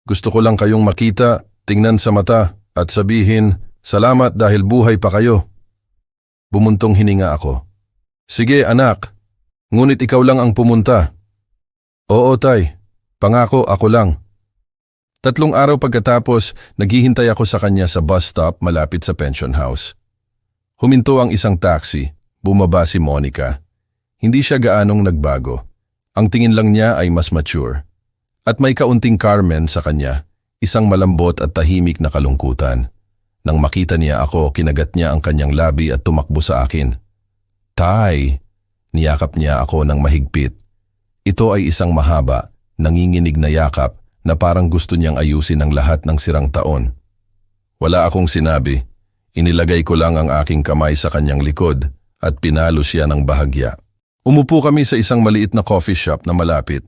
Gusto ko lang kayong makita, tingnan sa mata, at sabihin, salamat dahil buhay pa kayo." Bumuntong hininga ako. "Sige anak, ngunit ikaw lang ang pumunta." "Oo Tay, pangako ako lang." 3 araw pagkatapos, naghihintay ako sa kanya sa bus stop malapit sa pension house. Huminto ang isang taxi, bumaba si Monica. Hindi siya gaanong nagbago. Ang tingin lang niya ay mas mature. At may kaunting Carmen sa kanya. Isang malambot at tahimik na kalungkutan. Nang makita niya ako, kinagat niya ang kanyang labi at tumakbo sa akin. "Tay!" Niyakap niya ako ng mahigpit. Ito ay isang mahaba, nanginginig na yakap na parang gusto niyang ayusin ang lahat ng sirang taon. Wala akong sinabi. Inilagay ko lang ang aking kamay sa kanyang likod at pinalo siya ng bahagya. Umupo kami sa isang maliit na coffee shop na malapit.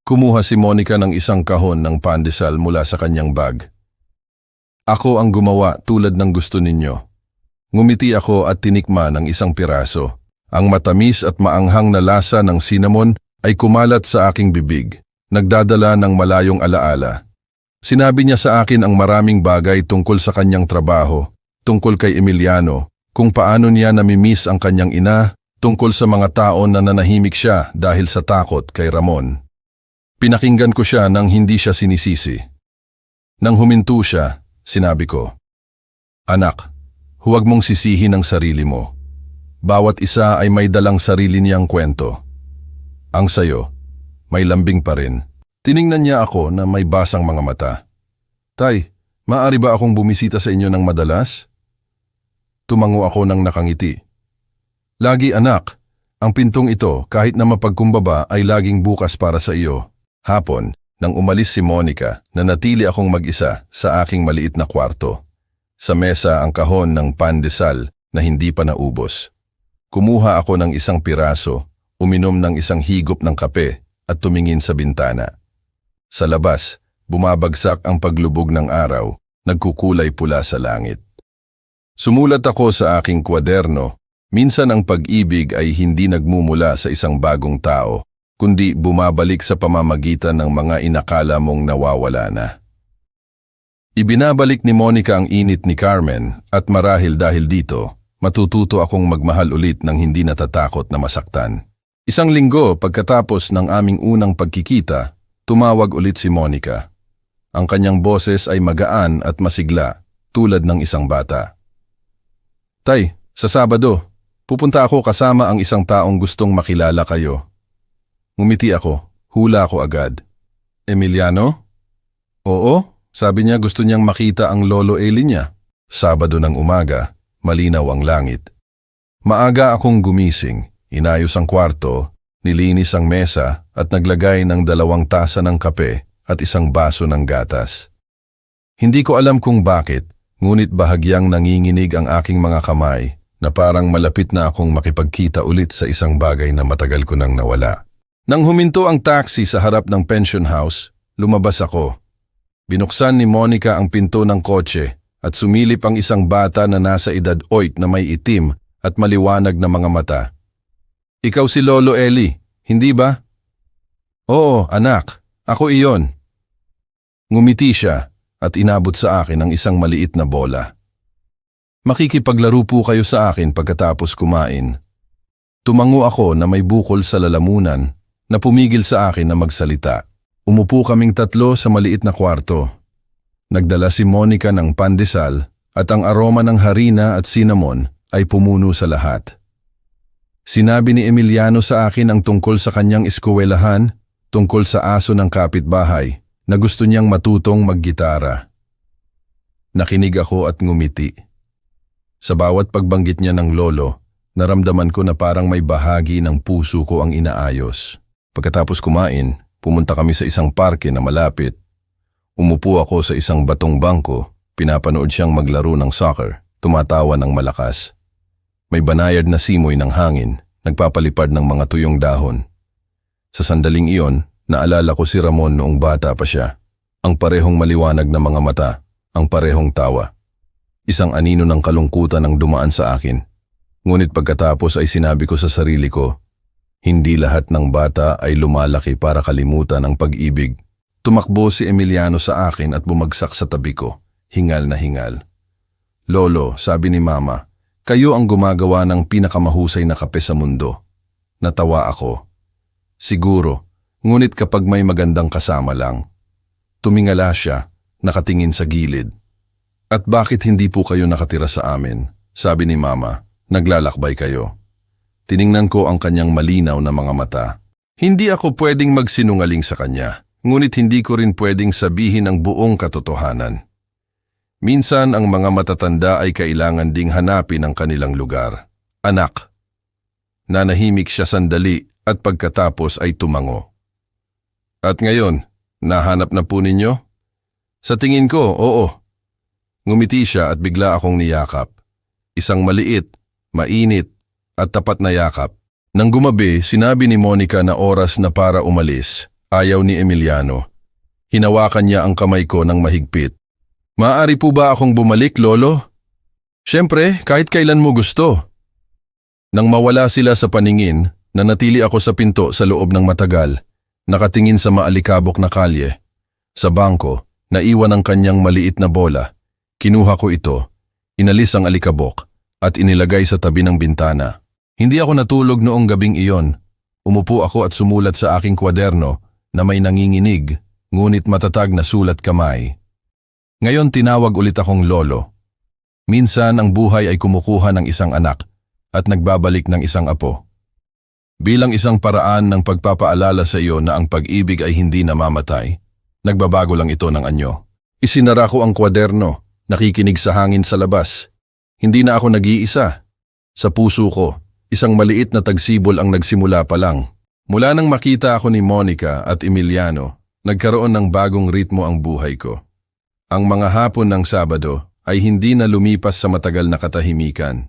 Kumuha si Monica ng isang kahon ng pandesal mula sa kanyang bag. "Ako ang gumawa tulad ng gusto ninyo." Ngumiti ako at tinikman ang isang piraso. Ang matamis at maanghang na lasa ng cinnamon ay kumalat sa aking bibig, nagdadala ng malayong alaala. Sinabi niya sa akin ang maraming bagay tungkol sa kanyang trabaho, tungkol kay Emiliano, kung paano niya namimiss ang kanyang ina, tungkol sa mga tao na nanahimik siya dahil sa takot kay Ramon. Pinakinggan ko siya nang hindi siya sinisisi. Nang huminto siya, sinabi ko, "Anak, huwag mong sisihin ang sarili mo. Bawat isa ay may dalang sarili niyang kwento. Ang sayo, may lambing pa rin." Tiningnan niya ako na may basang mga mata. "Tay, maaari ba akong bumisita sa inyo ng madalas?" Tumango ako ng nakangiti. "Lagi anak, ang pintong ito kahit na mapagkumbaba ay laging bukas para sa iyo." Hapon, nang umalis si Monica, nanatili akong mag-isa sa aking maliit na kwarto. Sa mesa ang kahon ng pandesal na hindi pa naubos. Kumuha ako ng isang piraso, uminom ng isang higop ng kape at tumingin sa bintana. Sa labas, bumabagsak ang paglubog ng araw, nagkukulay pula sa langit. Sumulat ako sa aking kwaderno, minsan ang pag-ibig ay hindi nagmumula sa isang bagong tao, kundi bumabalik sa pamamagitan ng mga inakala mong nawawala na. Ibinabalik ni Monica ang init ni Carmen at marahil dahil dito, matututo akong magmahal ulit ng hindi natatakot na masaktan. 1 linggo pagkatapos ng aming unang pagkikita, tumawag ulit si Monica. Ang kanyang boses ay magaan at masigla, tulad ng isang bata. "Tay, sa Sabado, pupunta ako kasama ang isang taong gustong makilala kayo." Ngumiti ako, hula ko agad. "Emiliano?" "Oo," sabi niya, gusto niyang makita ang lolo Eli niya. Sabado ng umaga, malinaw ang langit. Maaga akong gumising, inayos ang kwarto, nilinis ang mesa at naglagay ng 2 tasa ng kape at isang baso ng gatas. Hindi ko alam kung bakit, ngunit bahagyang nanginginig ang aking mga kamay na parang malapit na akong makipagkita ulit sa isang bagay na matagal ko nang nawala. Nang huminto ang taxi sa harap ng pension house, lumabas ako. Binuksan ni Monica ang pinto ng kotse at sumilip ang isang bata na nasa edad 8 na may itim at maliwanag na mga mata. Ikaw si Lolo Eli, hindi ba? Oo, anak. Ako iyon. Ngumiti siya at inabot sa akin ang isang maliit na bola. Makikipaglaro po kayo sa akin pagkatapos kumain. Tumango ako na may bukol sa lalamunan na pumigil sa akin na magsalita. Umupo kaming tatlo sa maliit na kwarto. Nagdala si Monica ng pandesal at ang aroma ng harina at cinnamon ay pumuno sa lahat. Sinabi ni Emiliano sa akin ang tungkol sa kanyang eskwelahan, tungkol sa aso ng kapitbahay na gusto niyang matutong maggitara. Nakinig ako at ngumiti. Sa bawat pagbanggit niya ng lolo, naramdaman ko na parang may bahagi ng puso ko ang inaayos. Pagkatapos kumain, pumunta kami sa isang parke na malapit. Umupo ako sa isang batong bangko, pinapanood siyang maglaro ng soccer, tumatawa ng malakas. May banayad na simoy ng hangin, nagpapalipad ng mga tuyong dahon. Sa sandaling iyon, naalala ko si Ramon noong bata pa siya. Ang parehong maliwanag na mga mata, ang parehong tawa. Isang anino ng kalungkutan ang dumaan sa akin. Ngunit pagkatapos ay sinabi ko sa sarili ko, hindi lahat ng bata ay lumalaki para kalimutan ang pag-ibig. Tumakbo si Emiliano sa akin at bumagsak sa tabi ko, hingal na hingal. Lolo, sabi ni Mama, kayo ang gumagawa ng pinakamahusay na kape sa mundo. Natawa ako. Siguro, ngunit kapag may magandang kasama lang. Tumingala siya, nakatingin sa gilid. At bakit hindi po kayo nakatira sa amin? Sabi ni Mama, naglalakbay kayo. Tiningnan ko ang kanyang malinaw na mga mata. Hindi ako pwedeng magsinungaling sa kanya, ngunit hindi ko rin pwedeng sabihin ang buong katotohanan. Minsan ang mga matatanda ay kailangan ding hanapin ang kanilang lugar. Anak. Nanahimik siya sandali at pagkatapos ay tumango. At ngayon, nahanap na po ninyo? Sa tingin ko, oo. Ngumiti siya at bigla akong niyakap. Isang maliit, mainit, at tapat na yakap. Nang gumabi, sinabi ni Monica na oras na para umalis. Ayaw ni Emiliano. Hinawakan niya ang kamay ko ng mahigpit. Maaari po ba akong bumalik, Lolo? Siyempre, kahit kailan mo gusto. Nang mawala sila sa paningin, nanatili ako sa pinto sa loob ng matagal, nakatingin sa maalikabok na kalye. Sa bangko, naiwan ang kanyang maliit na bola. Kinuha ko ito, inalis ang alikabok, at inilagay sa tabi ng bintana. Hindi ako natulog noong gabing iyon. Umupo ako at sumulat sa aking kwaderno na may nanginginig, ngunit matatag na sulat kamay. Ngayon tinawag ulit akong lolo. Minsan ang buhay ay kumukuha ng isang anak at nagbabalik ng isang apo. Bilang isang paraan ng pagpapaalala sa iyo na ang pag-ibig ay hindi namamatay, nagbabago lang ito ng anyo. Isinara ko ang kwaderno, nakikinig sa hangin sa labas. Hindi na ako nag-iisa. Sa puso ko, isang maliit na tagsibol ang nagsimula pa lang. Mula nang makita ako ni Monica at Emiliano, nagkaroon ng bagong ritmo ang buhay ko. Ang mga hapon ng Sabado ay hindi na lumipas sa matagal na katahimikan.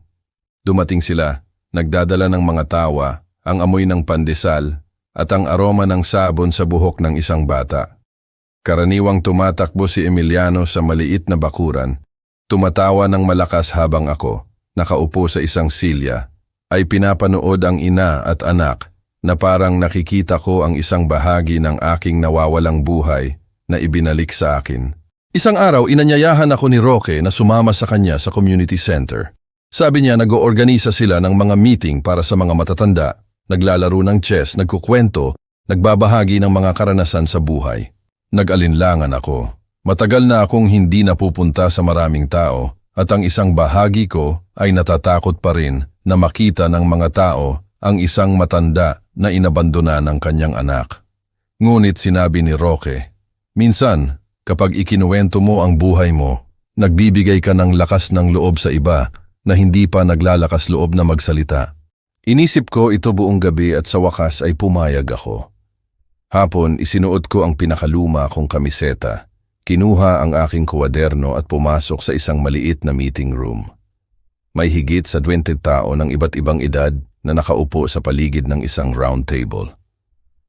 Dumating sila, nagdadala ng mga tawa, ang amoy ng pandesal, at ang aroma ng sabon sa buhok ng isang bata. Karaniwang tumatakbo si Emiliano sa maliit na bakuran, tumatawa ng malakas habang ako, nakaupo sa isang silya, ay pinapanood ang ina at anak na parang nakikita ko ang isang bahagi ng aking nawawalang buhay na ibinalik sa akin. Isang araw, inanyayahan ako ni Roque na sumama sa kanya sa community center. Sabi niya nag-oorganisa sila ng mga meeting para sa mga matatanda, naglalaro ng chess, nagkukwento, nagbabahagi ng mga karanasan sa buhay. Nag-alinlangan ako. Matagal na akong hindi napupunta sa maraming tao at ang isang bahagi ko ay natatakot pa rin na makita ng mga tao ang isang matanda na inabandona ng kanyang anak. Ngunit sinabi ni Roque, minsan, kapag ikinuwento mo ang buhay mo, nagbibigay ka ng lakas ng loob sa iba na hindi pa naglalakas loob na magsalita. Inisip ko ito buong gabi at sa wakas ay pumayag ako. Hapon, isinuot ko ang pinakaluma kong kamiseta, kinuha ang aking kwaderno at pumasok sa isang maliit na meeting room. May higit sa 20 tao ng iba't ibang edad na nakaupo sa paligid ng isang round table.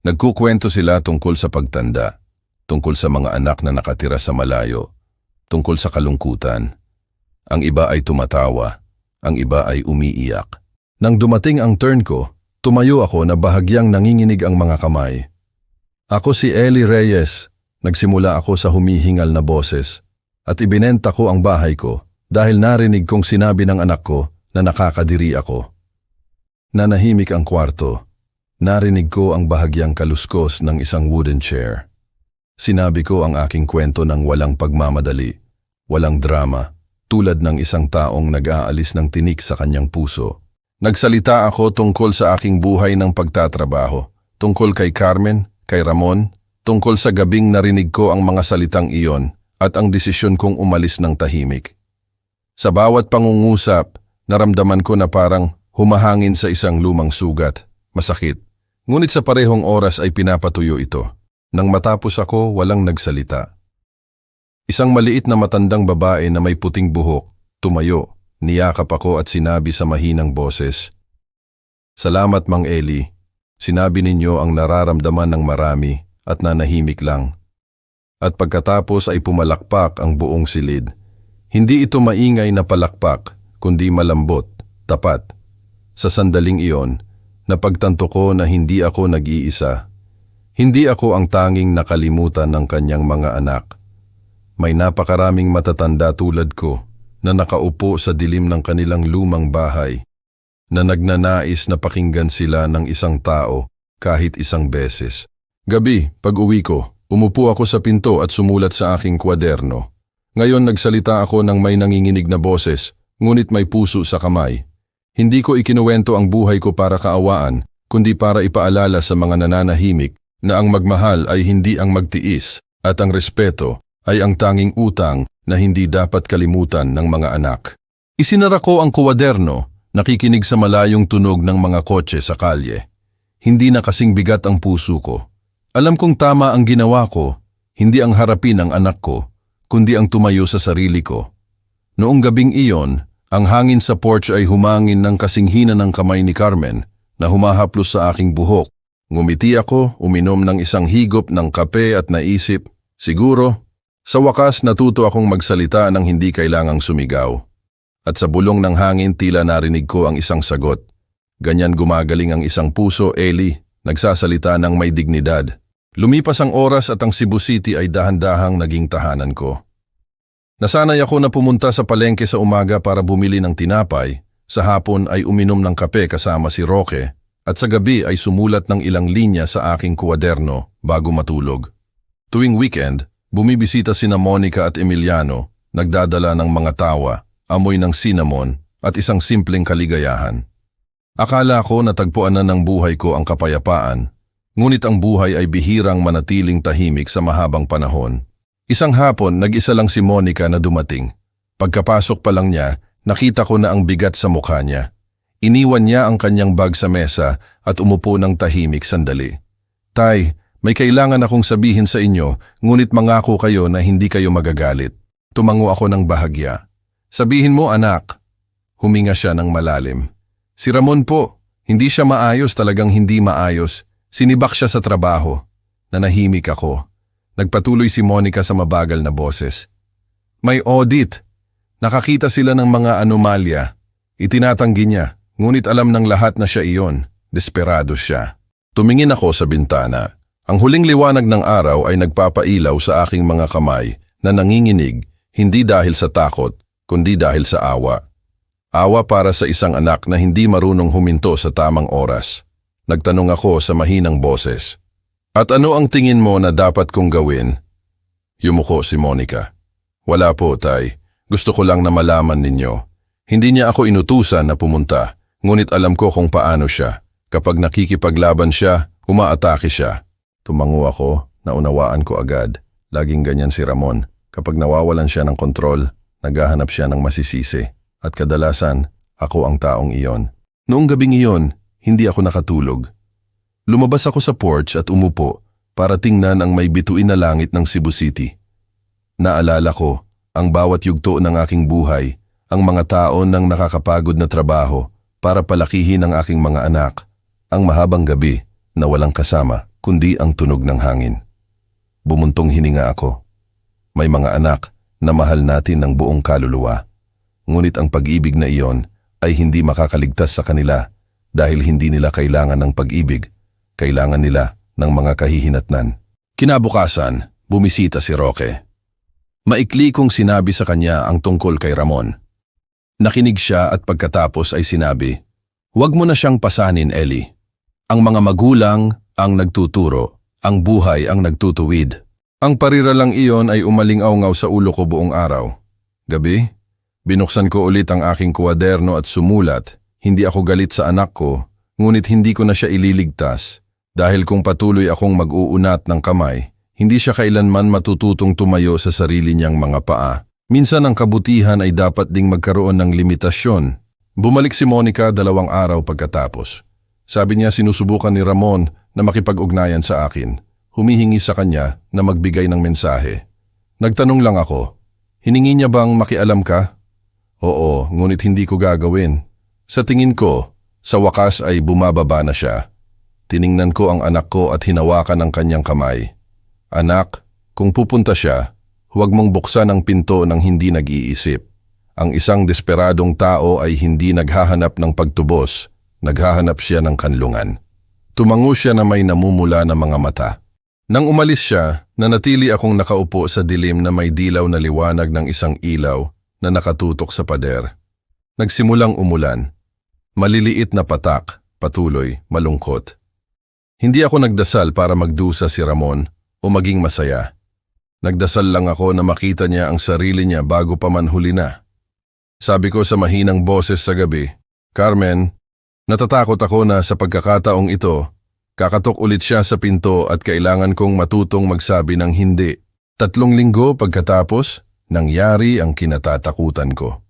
Nagkukwento sila tungkol sa pagtanda, tungkol sa mga anak na nakatira sa malayo, tungkol sa kalungkutan, Ang iba ay tumatawa, ang iba ay umiiyak. Nang dumating ang turn ko, tumayo ako na bahagyang nanginginig ang mga kamay. Ako si Eli Reyes. Nagsimula ako sa humihingal na boses at ibinenta ko ang bahay ko dahil narinig kong sinabi ng anak ko na nakakadiri ako. Nanahimik ang kwarto. Narinig ko ang bahagyang kaluskos ng isang wooden chair. Sinabi ko ang aking kwento ng walang pagmamadali, walang drama, tulad ng isang taong nag-aalis ng tinik sa kanyang puso. Nagsalita ako tungkol sa aking buhay ng pagtatrabaho, tungkol kay Carmen, kay Ramon, tungkol sa gabing narinig ko ang mga salitang iyon at ang desisyon kong umalis ng tahimik. Sa bawat pangungusap, naramdaman ko na parang humahangin sa isang lumang sugat, masakit. Ngunit sa parehong oras ay pinapatuyo ito. Nang matapos ako, walang nagsalita. Isang maliit na matandang babae na may puting buhok, tumayo, niyakap ako at sinabi sa mahinang boses, "Salamat, Mang Eli. Sinabi ninyo ang nararamdaman ng marami at nanahimik lang." At pagkatapos ay pumalakpak ang buong silid. Hindi ito maingay na palakpak, kundi malambot, tapat. Sa sandaling iyon, napagtanto ko na hindi ako nag-iisa. Hindi ako ang tanging nakalimutan ng kanyang mga anak. May napakaraming matatanda tulad ko na nakaupo sa dilim ng kanilang lumang bahay, na nagnanais na pakinggan sila ng isang tao kahit isang beses. Gabi, pag-uwi ko, umupo ako sa pinto at sumulat sa aking kwaderno. Ngayon nagsalita ako ng may nanginginig na boses, ngunit may puso sa kamay. Hindi ko ikinuwento ang buhay ko para kaawaan, kundi para ipaalala sa mga nananahimik na ang magmahal ay hindi ang magtiis at ang respeto ay ang tanging utang na hindi dapat kalimutan ng mga anak. Isinara ko ang kwaderno, nakikinig sa malayong tunog ng mga kotse sa kalye. Hindi na kasing bigat ang puso ko. Alam kong tama ang ginawa ko, hindi ang harapin ang anak ko, kundi ang tumayo sa sarili ko. Noong gabing iyon, ang hangin sa porch ay humangin ng kasinghina ng kamay ni Carmen na humahaplos sa aking buhok. Ngumiti ako, uminom ng isang higop ng kape at naisip, siguro, sa wakas natuto akong magsalita ng hindi kailangang sumigaw. At sa bulong ng hangin tila narinig ko ang isang sagot. Ganyan gumagaling ang isang puso, Eli, nagsasalita ng may dignidad. Lumipas ang oras at ang Cebu City ay dahan-dahang naging tahanan ko. Nasanay ako na pumunta sa palengke sa umaga para bumili ng tinapay, sa hapon ay uminom ng kape kasama si Roque, at sa gabi ay sumulat ng ilang linya sa aking kwaderno bago matulog. Tuwing weekend, bumibisita sina Monica at Emiliano, nagdadala ng mga tawa, amoy ng cinnamon at isang simpleng kaligayahan. Akala ko natagpuan na ng buhay ko ang kapayapaan, ngunit ang buhay ay bihirang manatiling tahimik sa mahabang panahon. Isang hapon, nag-isa lang si Monica na dumating. Pagkapasok pa lang niya, nakita ko na ang bigat sa mukha niya. Iniwan niya ang kanyang bag sa mesa at umupo ng tahimik sandali. "Tay, may kailangan akong sabihin sa inyo, ngunit mangako kayo na hindi kayo magagalit." Tumango ako ng bahagya. "Sabihin mo, anak." Huminga siya ng malalim. "Si Ramon po, hindi siya maayos, talagang hindi maayos. Sinibak siya sa trabaho." Nanahimik ako. Nagpatuloy si Monica sa mabagal na boses. "May audit. Nakakita sila ng mga anomalya. Itinatanggi niya, ngunit alam ng lahat na siya iyon. Desperado siya." Tumingin ako sa bintana. Ang huling liwanag ng araw ay nagpapailaw sa aking mga kamay na nanginginig, hindi dahil sa takot, kundi dahil sa awa. Awa para sa isang anak na hindi marunong huminto sa tamang oras. Nagtanong ako sa mahinang boses. "At ano ang tingin mo na dapat kong gawin?" Yumuko si Monica. "Wala po, tay. Gusto ko lang na malaman ninyo. Hindi niya ako inutusan na pumunta, ngunit alam ko kung paano siya. Kapag nakikipaglaban siya, umaatake siya." Tumango ako, naunawaan ko agad. Laging ganyan si Ramon. Kapag nawawalan siya ng kontrol, naghahanap siya ng masisisi. At kadalasan, ako ang taong iyon. Noong gabing iyon, hindi ako nakatulog. Lumabas ako sa porch at umupo para tingnan ang may bituin na langit ng Cebu City. Naalala ko ang bawat yugto ng aking buhay, ang mga taon ng nakakapagod na trabaho para palakihin ang aking mga anak, ang mahabang gabi na walang kasama kundi ang tunog ng hangin. Bumuntong hininga ako. May mga anak na mahal natin ng buong kaluluwa. Ngunit ang pag-ibig na iyon ay hindi makakaligtas sa kanila dahil hindi nila kailangan ng pag-ibig, kailangan nila ng mga kahihinatnan. Kinabukasan, bumisita si Roque. Maikli kong sinabi sa kanya ang tungkol kay Ramon. Nakinig siya at pagkatapos ay sinabi, "Huwag mo na siyang pasanin, Ellie. Ang mga magulang ang nagtuturo, ang buhay ang nagtutuwid." Ang pariralang iyon ay umaling-awngaw sa ulo ko buong araw. Gabi, binuksan ko ulit ang aking kwaderno at sumulat. Hindi ako galit sa anak ko, ngunit hindi ko na siya ililigtas dahil kung patuloy akong mag-uunat ng kamay, hindi siya kailanman matututong tumayo sa sarili niyang mga paa. Minsan ang kabutihan ay dapat ding magkaroon ng limitasyon. Bumalik si Monica 2 araw pagkatapos. Sabi niya sinusubukan ni Ramon na makipag-ugnayan sa akin. Humihingi sa kanya na magbigay ng mensahe. Nagtanong lang ako, hiningi niya bang makialam ka? Oo, ngunit hindi ko gagawin. Sa tingin ko, sa wakas ay bumababa na siya. Tiningnan ko ang anak ko at hinawakan ang kanyang kamay. Anak, kung pupunta siya, huwag mong buksan ang pinto ng hindi nag-iisip. Ang isang desperadong tao ay hindi naghahanap ng pagtubos, naghahanap siya ng kanlungan. Tumango siya na may namumula na mga mata. Nang umalis siya, nanatili akong nakaupo sa dilim na may dilaw na liwanag ng isang ilaw na nakatutok sa pader. Nagsimulang umulan. Maliliit na patak, patuloy, malungkot. Hindi ako nagdasal para magdusa si Ramon o maging masaya. Nagdasal lang ako na makita niya ang sarili niya bago pa man huli na. Sabi ko sa mahinang boses sa gabi, "Carmen, natatakot ako na sa pagkakataong ito, kakatok ulit siya sa pinto at kailangan kong matutong magsabi ng hindi." 3 linggo pagkatapos, nangyari ang kinatatakutan ko.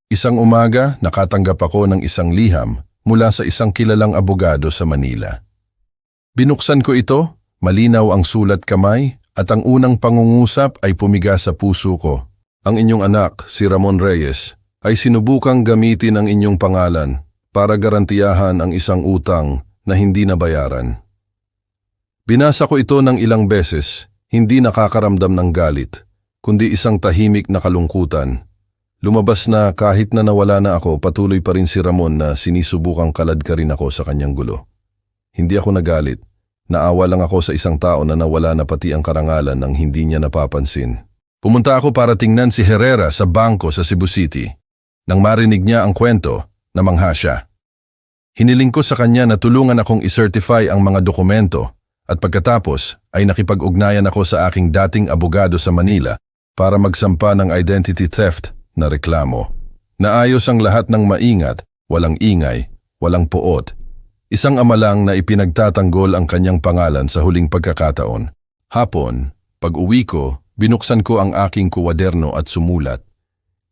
Isang umaga, nakatanggap ako ng isang liham mula sa isang kilalang abogado sa Manila. Binuksan ko ito, malinaw ang sulat kamay at ang unang pangungusap ay pumiga sa puso ko. Ang inyong anak, si Ramon Reyes, ay sinubukang gamitin ang inyong pangalan para garantiyahan ang isang utang na hindi nabayaran. Binasa ko ito ng ilang beses, hindi nakakaramdam ng galit, kundi isang tahimik na kalungkutan. Lumabas na kahit na nawala na ako, patuloy pa rin si Ramon na sinisubukang kaladkarin ako sa kanyang gulo. Hindi ako nagalit. Naawa lang ako sa isang tao na nawala na pati ang karangalan nang hindi niya napapansin. Pumunta ako para tingnan si Herrera sa bangko sa Cebu City. Nang marinig niya ang kwento, namangha siya. Hiniling ko sa kanya na tulungan akong i-certify ang mga dokumento at pagkatapos ay nakipag-ugnayan ako sa aking dating abogado sa Manila para magsampa ng identity theft na reklamo. Naayos ang lahat ng maingat, walang ingay, walang puot. Isang ama lang na ipinagtatanggol ang kanyang pangalan sa huling pagkakataon. Hapon, pag-uwi ko, binuksan ko ang aking kwaderno at sumulat.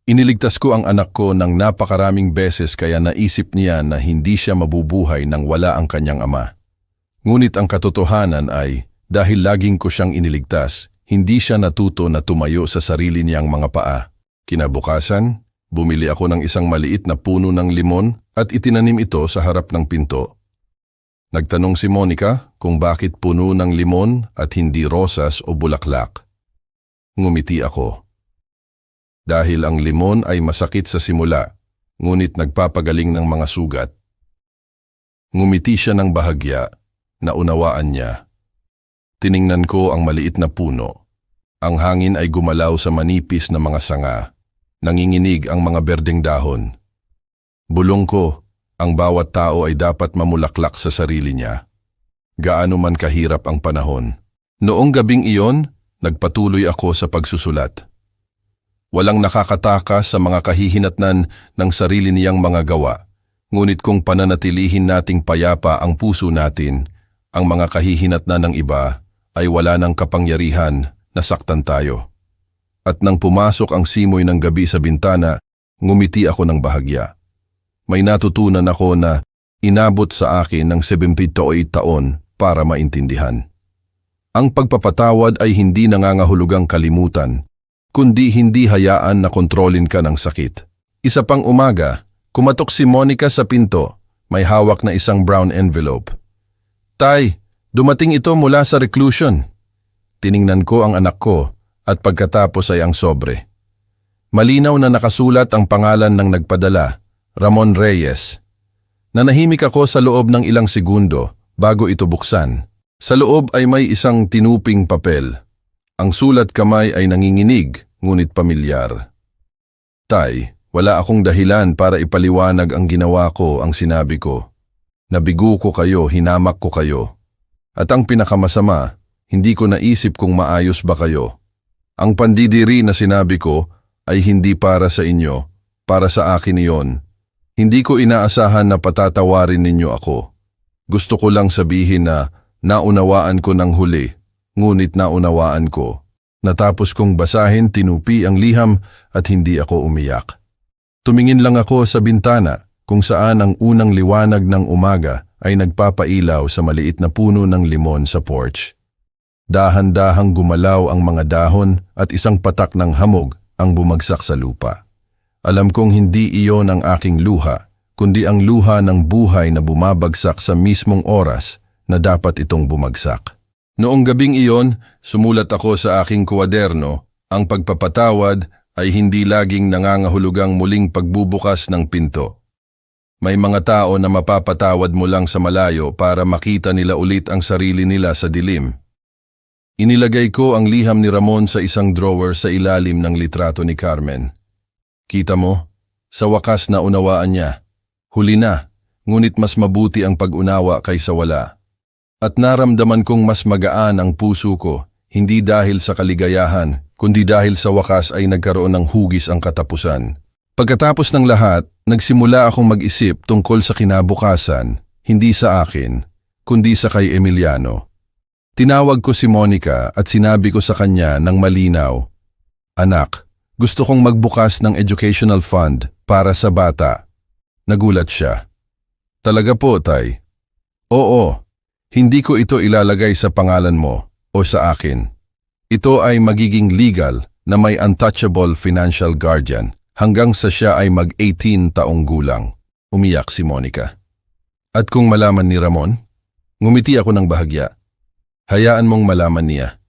Iniligtas ko ang anak ko ng napakaraming beses kaya naisip niya na hindi siya mabubuhay nang wala ang kanyang ama. Ngunit ang katotohanan ay, dahil laging ko siyang iniligtas, hindi siya natuto na tumayo sa sarili niyang mga paa. Kinabukasan, bumili ako ng isang maliit na puno ng limon at itinanim ito sa harap ng pinto. Nagtanong si Monica kung bakit puno ng limon at hindi rosas o bulaklak. Ngumiti ako. Dahil ang limon ay masakit sa simula, ngunit nagpapagaling ng mga sugat. Ngumiti siya ng bahagya, naunawaan niya. Tiningnan ko ang maliit na puno. Ang hangin ay gumalaw sa manipis na mga sanga. Nanginginig ang mga berdeng dahon. Bulong ko, ang bawat tao ay dapat mamulaklak sa sarili niya. Gaano man kahirap ang panahon. Noong gabing iyon, nagpatuloy ako sa pagsusulat. Walang nakakatakas sa mga kahihinatnan ng sarili niyang mga gawa. Ngunit kung pananatilihin nating payapa ang puso natin, ang mga kahihinatnan ng iba ay wala ng kapangyarihan na saktan tayo. At nang pumasok ang simoy ng gabi sa bintana, ngumiti ako ng bahagya. May natutunan ako na inabot sa akin ng 78 taon para maintindihan. Ang pagpapatawad ay hindi nangangahulugang kalimutan, kundi hindi hayaan na kontrolin ka ng sakit. Isa pang umaga, kumatok si Monica sa pinto, may hawak na isang brown envelope. "Tay, dumating ito mula sa reclusion." Tiningnan ko ang anak ko at pagkatapos ay ang sobre. Malinaw na nakasulat ang pangalan ng nagpadala, Ramon Reyes. Nanahimik ako sa loob ng ilang segundo bago ito buksan. Sa loob ay may isang tinuping papel. Ang sulat kamay ay nanginginig, ngunit pamilyar. Tay, wala akong dahilan para ipaliwanag ang ginawa ko, ang sinabi ko. Nabigo ko kayo, hinamak ko kayo. At ang pinakamasama, hindi ko naisip kung maayos ba kayo. Ang pandidiri na sinabi ko ay hindi para sa inyo, para sa akin iyon. Hindi ko inaasahan na patatawarin ninyo ako. Gusto ko lang sabihin na naunawaan ko ng huli, ngunit naunawaan ko. Natapos kong basahin, tinupi ang liham at hindi ako umiyak. Tumingin lang ako sa bintana kung saan ang unang liwanag ng umaga ay nagpapailaw sa maliit na puno ng limon sa porch. Dahan-dahang gumalaw ang mga dahon at isang patak ng hamog ang bumagsak sa lupa. Alam kong hindi iyon ang aking luha, kundi ang luha ng buhay na bumabagsak sa mismong oras na dapat itong bumagsak. Noong gabing iyon, sumulat ako sa aking kwaderno, ang pagpapatawad ay hindi laging nangangahulugang muling pagbubukas ng pinto. May mga tao na mapapatawad mo lang sa malayo para makita nila ulit ang sarili nila sa dilim. Inilagay ko ang liham ni Ramon sa isang drawer sa ilalim ng litrato ni Carmen. Kita mo, sa wakas na unawaan niya. Huli na, ngunit mas mabuti ang pag-unawa kaysa wala. At naramdaman kong mas magaan ang puso ko, hindi dahil sa kaligayahan, kundi dahil sa wakas ay nagkaroon ng hugis ang katapusan. Pagkatapos ng lahat, nagsimula akong mag-isip tungkol sa kinabukasan, hindi sa akin, kundi sa kay Emiliano. Tinawag ko si Monica at sinabi ko sa kanya ng malinaw, "Anak, gusto kong magbukas ng educational fund para sa bata." Nagulat siya. "Talaga po, Tay?" "Oo, hindi ko ito ilalagay sa pangalan mo o sa akin. Ito ay magiging legal na may untouchable financial guardian hanggang sa siya ay mag-18 taong gulang." Umiyak si Monica. "At kung malaman ni Ramon?" Ngumiti ako ng bahagya. "Hayaan mong malaman niya.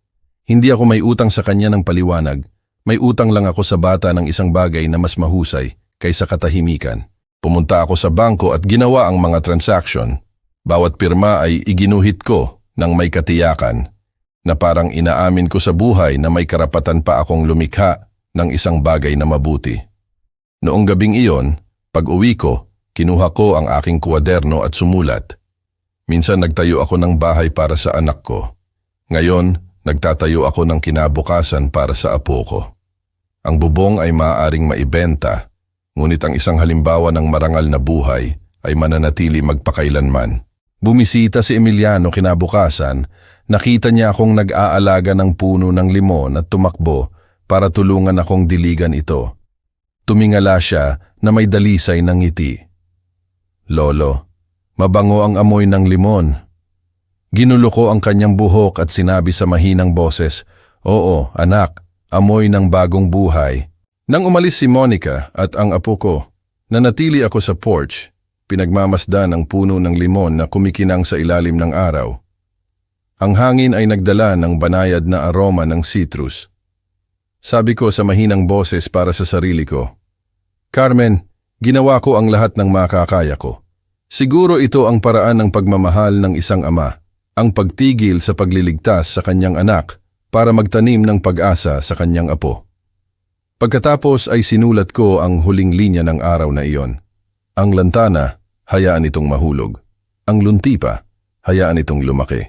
Hindi ako may utang sa kanya ng paliwanag. May utang lang ako sa bata ng isang bagay na mas mahusay kaysa katahimikan. Pumunta ako sa bangko at ginawa ang mga transaksyon. Bawat pirma ay iginuhit ko ng may katiyakan na parang inaamin ko sa buhay na may karapatan pa akong lumikha ng isang bagay na mabuti. Noong gabing iyon, pag-uwi ko, kinuha ko ang aking kwaderno at sumulat. Minsan nagtayo ako ng bahay para sa anak ko. Ngayon, nagtatayo ako ng kinabukasan para sa apo ko. Ang bubong ay maaaring maibenta, ngunit ang isang halimbawa ng marangal na buhay ay mananatili magpakailanman." Bumisita si Emiliano kinabukasan, nakita niya akong nag-aalaga ng puno ng limon at tumakbo para tulungan akong diligan ito. Tumingala siya na may dalisay ng ngiti. "Lolo, mabango ang amoy ng limon." Ginulo ko ang kanyang buhok at sinabi sa mahinang boses, "Oo, anak, amoy ng bagong buhay." Nang umalis si Monica at ang apo ko, nanatili ako sa porch, pinagmamasdan ang puno ng limon na kumikinang sa ilalim ng araw. Ang hangin ay nagdala ng banayad na aroma ng citrus. Sabi ko sa mahinang boses para sa sarili ko, "Carmen, ginawa ko ang lahat ng makakaya ko. Siguro ito ang paraan ng pagmamahal ng isang ama, ang pagtigil sa pagliligtas sa kanyang anak para magtanim ng pag-asa sa kanyang apo." Pagkatapos ay sinulat ko ang huling linya ng araw na iyon. Ang lantana, hayaan itong mahulog. Ang lunti pa, hayaan itong lumaki.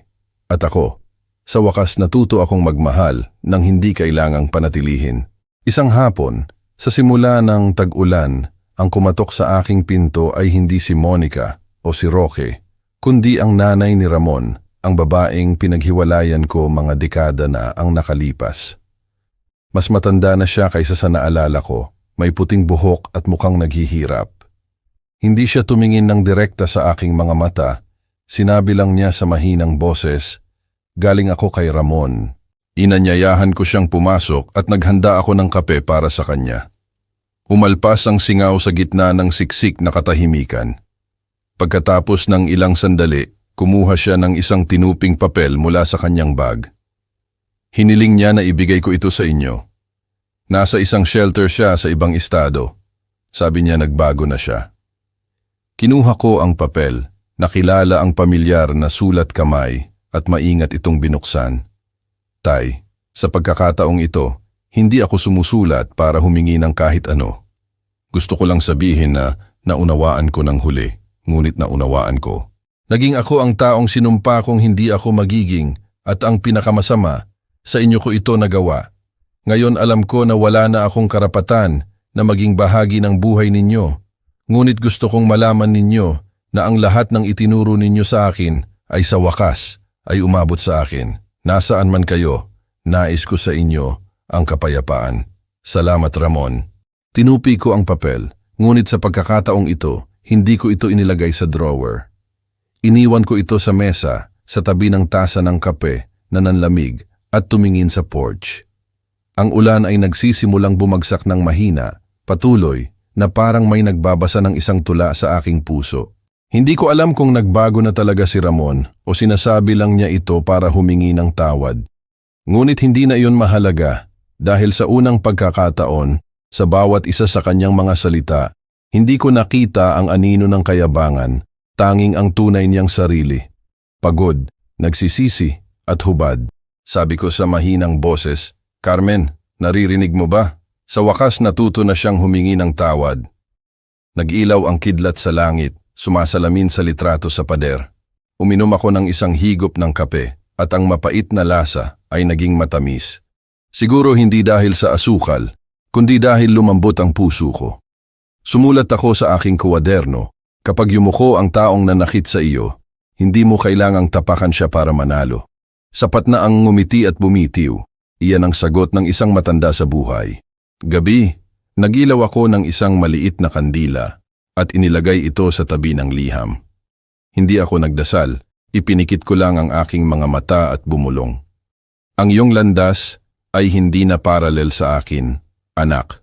At ako, sa wakas natuto akong magmahal nang hindi kailangang panatilihin. Isang hapon, sa simula ng tag-ulan, ang kumatok sa aking pinto ay hindi si Monica o si Roque, kundi ang nanay ni Ramon, ang babaeng pinaghiwalayan ko mga dekada na ang nakalipas. Mas matanda na siya kaysa sa naalala ko, may puting buhok at mukhang naghihirap. Hindi siya tumingin ng direkta sa aking mga mata, sinabi lang niya sa mahinang boses, "Galing ako kay Ramon." Inanyayahan ko siyang pumasok at naghanda ako ng kape para sa kanya. Umalpas ang singaw sa gitna ng siksik na katahimikan. Pagkatapos ng ilang sandali, kumuha siya ng isang tinuping papel mula sa kanyang bag. "Hiniling niya na ibigay ko ito sa inyo. Nasa isang shelter siya sa ibang estado. Sabi niya nagbago na siya. Kinuha ko ang papel, nakilala ang pamilyar na sulat kamay at maingat itong binuksan. Tay, sa pagkakataong ito, hindi ako sumusulat para humingi ng kahit ano. Gusto ko lang sabihin na naunawaan ko ng huli, ngunit naunawaan ko. Naging ako ang taong sinumpa kong hindi ako magiging at ang pinakamasama, sa inyo ko ito nagawa. Ngayon alam ko na wala na akong karapatan na maging bahagi ng buhay ninyo. Ngunit gusto kong malaman ninyo na ang lahat ng itinuro ninyo sa akin ay sa wakas ay umabot sa akin. Nasaan man kayo, nais ko sa inyo ang kapayapaan. Salamat Ramon. Tinupi ko ang papel, ngunit sa pagkakataong ito, hindi ko ito inilagay sa drawer. Iniwan ko ito sa mesa, sa tabi ng tasa ng kape na nanlamig at tumingin sa porch. Ang ulan ay nagsisimulang bumagsak ng mahina, patuloy, na parang may nagbabasa ng isang tula sa aking puso. Hindi ko alam kung nagbago na talaga si Ramon o sinasabi lang niya ito para humingi ng tawad. Ngunit hindi na iyon mahalaga dahil sa unang pagkakataon, sa bawat isa sa kanyang mga salita, hindi ko nakita ang anino ng kayabangan, tanging ang tunay niyang sarili. Pagod, nagsisisi at hubad. Sabi ko sa mahinang boses, Carmen, naririnig mo ba? Sa wakas natuto na siyang humingi ng tawad. Nag-ilaw ang kidlat sa langit, sumasalamin sa litrato sa pader. Uminom ako ng isang higop ng kape at ang mapait na lasa ay naging matamis. Siguro hindi dahil sa asukal, kundi dahil lumambot ang puso ko. Sumulat ako sa aking kwaderno, kapag yumuko ang taong nanakit sa iyo, hindi mo kailangang tapakan siya para manalo. Sapat na ang ngumiti at bumitiw, iyan ang sagot ng isang matanda sa buhay. Gabi, nagilaw ako ng isang maliit na kandila at inilagay ito sa tabi ng liham. Hindi ako nagdasal, ipinikit ko lang ang aking mga mata at bumulong. Ang iyong landas ay hindi na paralel sa akin, anak.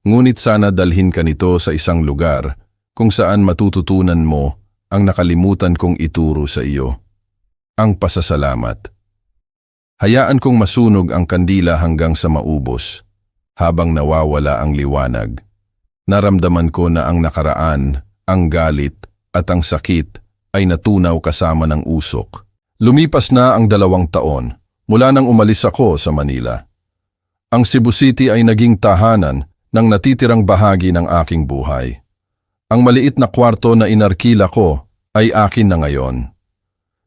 Ngunit sana dalhin ka nito sa isang lugar kung saan matututunan mo ang nakalimutan kong ituro sa iyo. Ang pasasalamat. Hayaan kong masunog ang kandila hanggang sa maubos. Habang nawawala ang liwanag, naramdaman ko na ang nakaraan, ang galit at ang sakit ay natunaw kasama ng usok. Lumipas na ang 2 taon mula nang umalis ako sa Manila. Ang Cebu City ay naging tahanan ng natitirang bahagi ng aking buhay. Ang maliit na kwarto na inarkila ko ay akin na ngayon.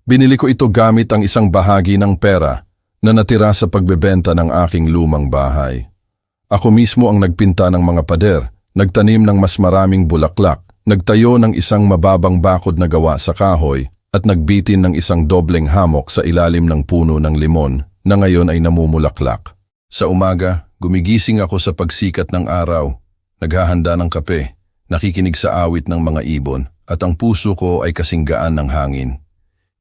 Binili ko ito gamit ang isang bahagi ng pera na natira sa pagbebenta ng aking lumang bahay. Ako mismo ang nagpinta ng mga pader, nagtanim ng mas maraming bulaklak, nagtayo ng isang mababang bakod na gawa sa kahoy at nagbitin ng isang dobleng hamok sa ilalim ng puno ng limon na ngayon ay namumulaklak. Sa umaga, gumigising ako sa pagsikat ng araw, naghahanda ng kape, nakikinig sa awit ng mga ibon at ang puso ko ay kasinggaan ng hangin.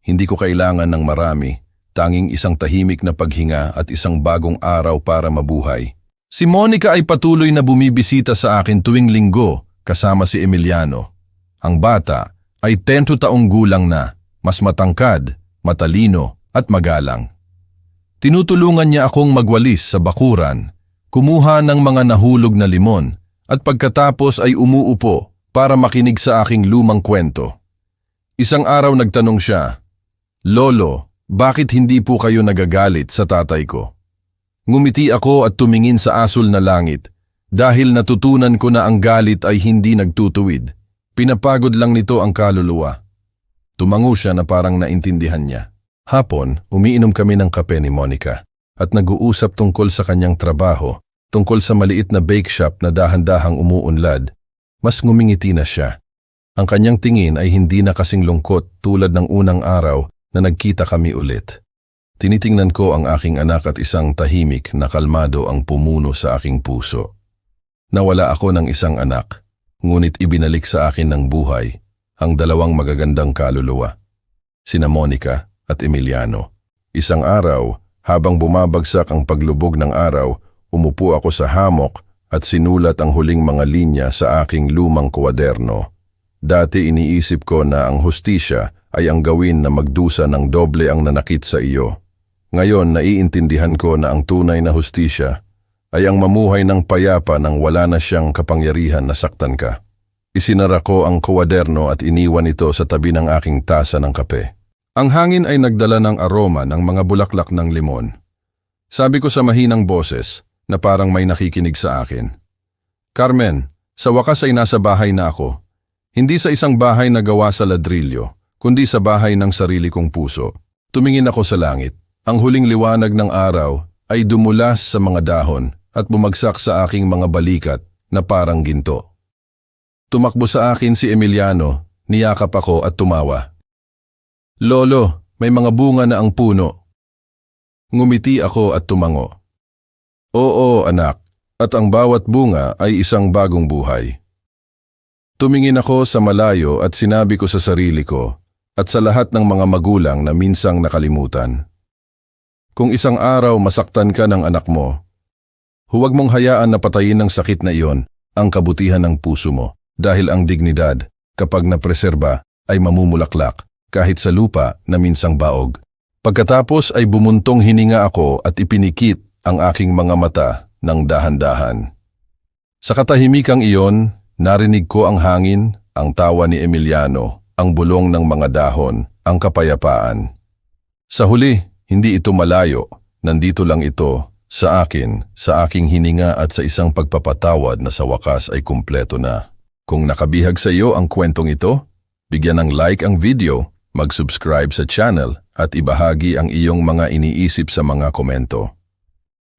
Hindi ko kailangan ng marami, tanging isang tahimik na paghinga at isang bagong araw para mabuhay. Si Monica ay patuloy na bumibisita sa akin tuwing linggo kasama si Emiliano. Ang bata ay 10 taong gulang na, mas matangkad, matalino at magalang. Tinutulungan niya akong magwalis sa bakuran, kumuha ng mga nahulog na limon at pagkatapos ay umuupo para makinig sa aking lumang kwento. Isang araw nagtanong siya, Lolo, bakit hindi po kayo nagagalit sa tatay ko? Ngumiti ako at tumingin sa asul na langit dahil natutunan ko na ang galit ay hindi nagtutuwid. Pinapagod lang nito ang kaluluwa. Tumango siya na parang naintindihan niya. Hapon, umiinom kami ng kape ni Monica at nag-uusap tungkol sa kanyang trabaho, tungkol sa maliit na bake shop na dahan-dahang umuunlad. Mas ngumingiti na siya. Ang kanyang tingin ay hindi na kasing lungkot tulad ng unang araw na nagkita kami ulit. Tinitingnan ko ang aking anak at isang tahimik na kalmado ang pumuno sa aking puso. Nawala ako ng isang anak, ngunit ibinalik sa akin ng buhay ang 2 magagandang kaluluwa, sina Monica at Emiliano. Isang araw, habang bumabagsak ang paglubog ng araw, umupo ako sa hamok at sinulat ang huling mga linya sa aking lumang kwaderno. Dati iniisip ko na ang hustisya ay ang gawin na magdusa ng doble ang nanakit sa iyo. Ngayon naiintindihan ko na ang tunay na hustisya ay ang mamuhay ng payapa nang wala na siyang kapangyarihan na saktan ka. Isinara ko ang kwaderno at iniwan ito sa tabi ng aking tasa ng kape. Ang hangin ay nagdala ng aroma ng mga bulaklak ng limon. Sabi ko sa mahinang boses na parang may nakikinig sa akin, "Carmen, sa wakas ay nasa bahay na ako. Hindi sa isang bahay na gawa sa ladrilyo, kundi sa bahay ng sarili kong puso." Tumingin ako sa langit. Ang huling liwanag ng araw ay dumulas sa mga dahon at bumagsak sa aking mga balikat na parang ginto. Tumakbo sa akin si Emiliano, niyakap ako at tumawa. "Lolo, may mga bunga na ang puno." Ngumiti ako at tumango. "Oo, anak, at ang bawat bunga ay isang bagong buhay." Tumingin ako sa malayo at sinabi ko sa sarili ko at sa lahat ng mga magulang na minsang nakalimutan, kung isang araw masaktan ka ng anak mo, huwag mong hayaan na patayin ng sakit na iyon ang kabutihan ng puso mo, dahil ang dignidad, kapag napreserba, ay mamumulaklak kahit sa lupa na minsang baog. Pagkatapos ay bumuntong hininga ako at ipinikit ang aking mga mata ng dahan-dahan. Sa katahimikang iyon, narinig ko ang hangin, ang tawa ni Emiliano, ang bulong ng mga dahon, ang kapayapaan. Sa huli, hindi ito malayo, nandito lang ito, sa akin, sa aking hininga at sa isang pagpapatawad na sa wakas ay kumpleto na. Kung nakabihag sa iyo ang kwentong ito, bigyan ng like ang video, mag-subscribe sa channel at ibahagi ang iyong mga iniisip sa mga komento.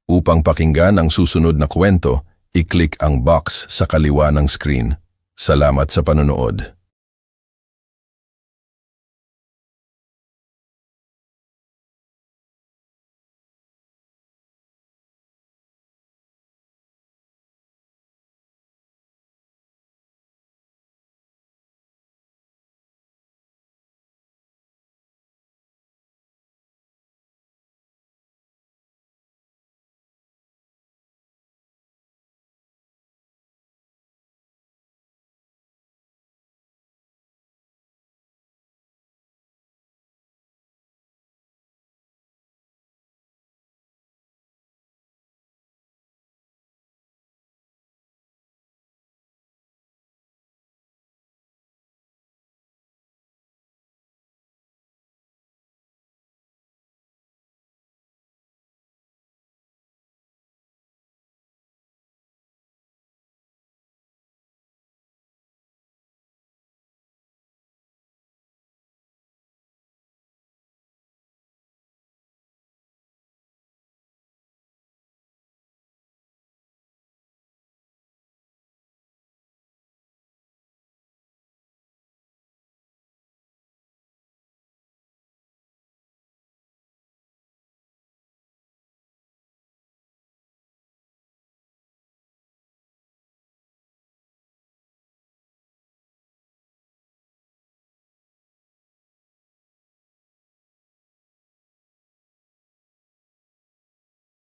Upang pakinggan ang susunod na kwento, i-click ang box sa kaliwa ng screen. Salamat sa panonood.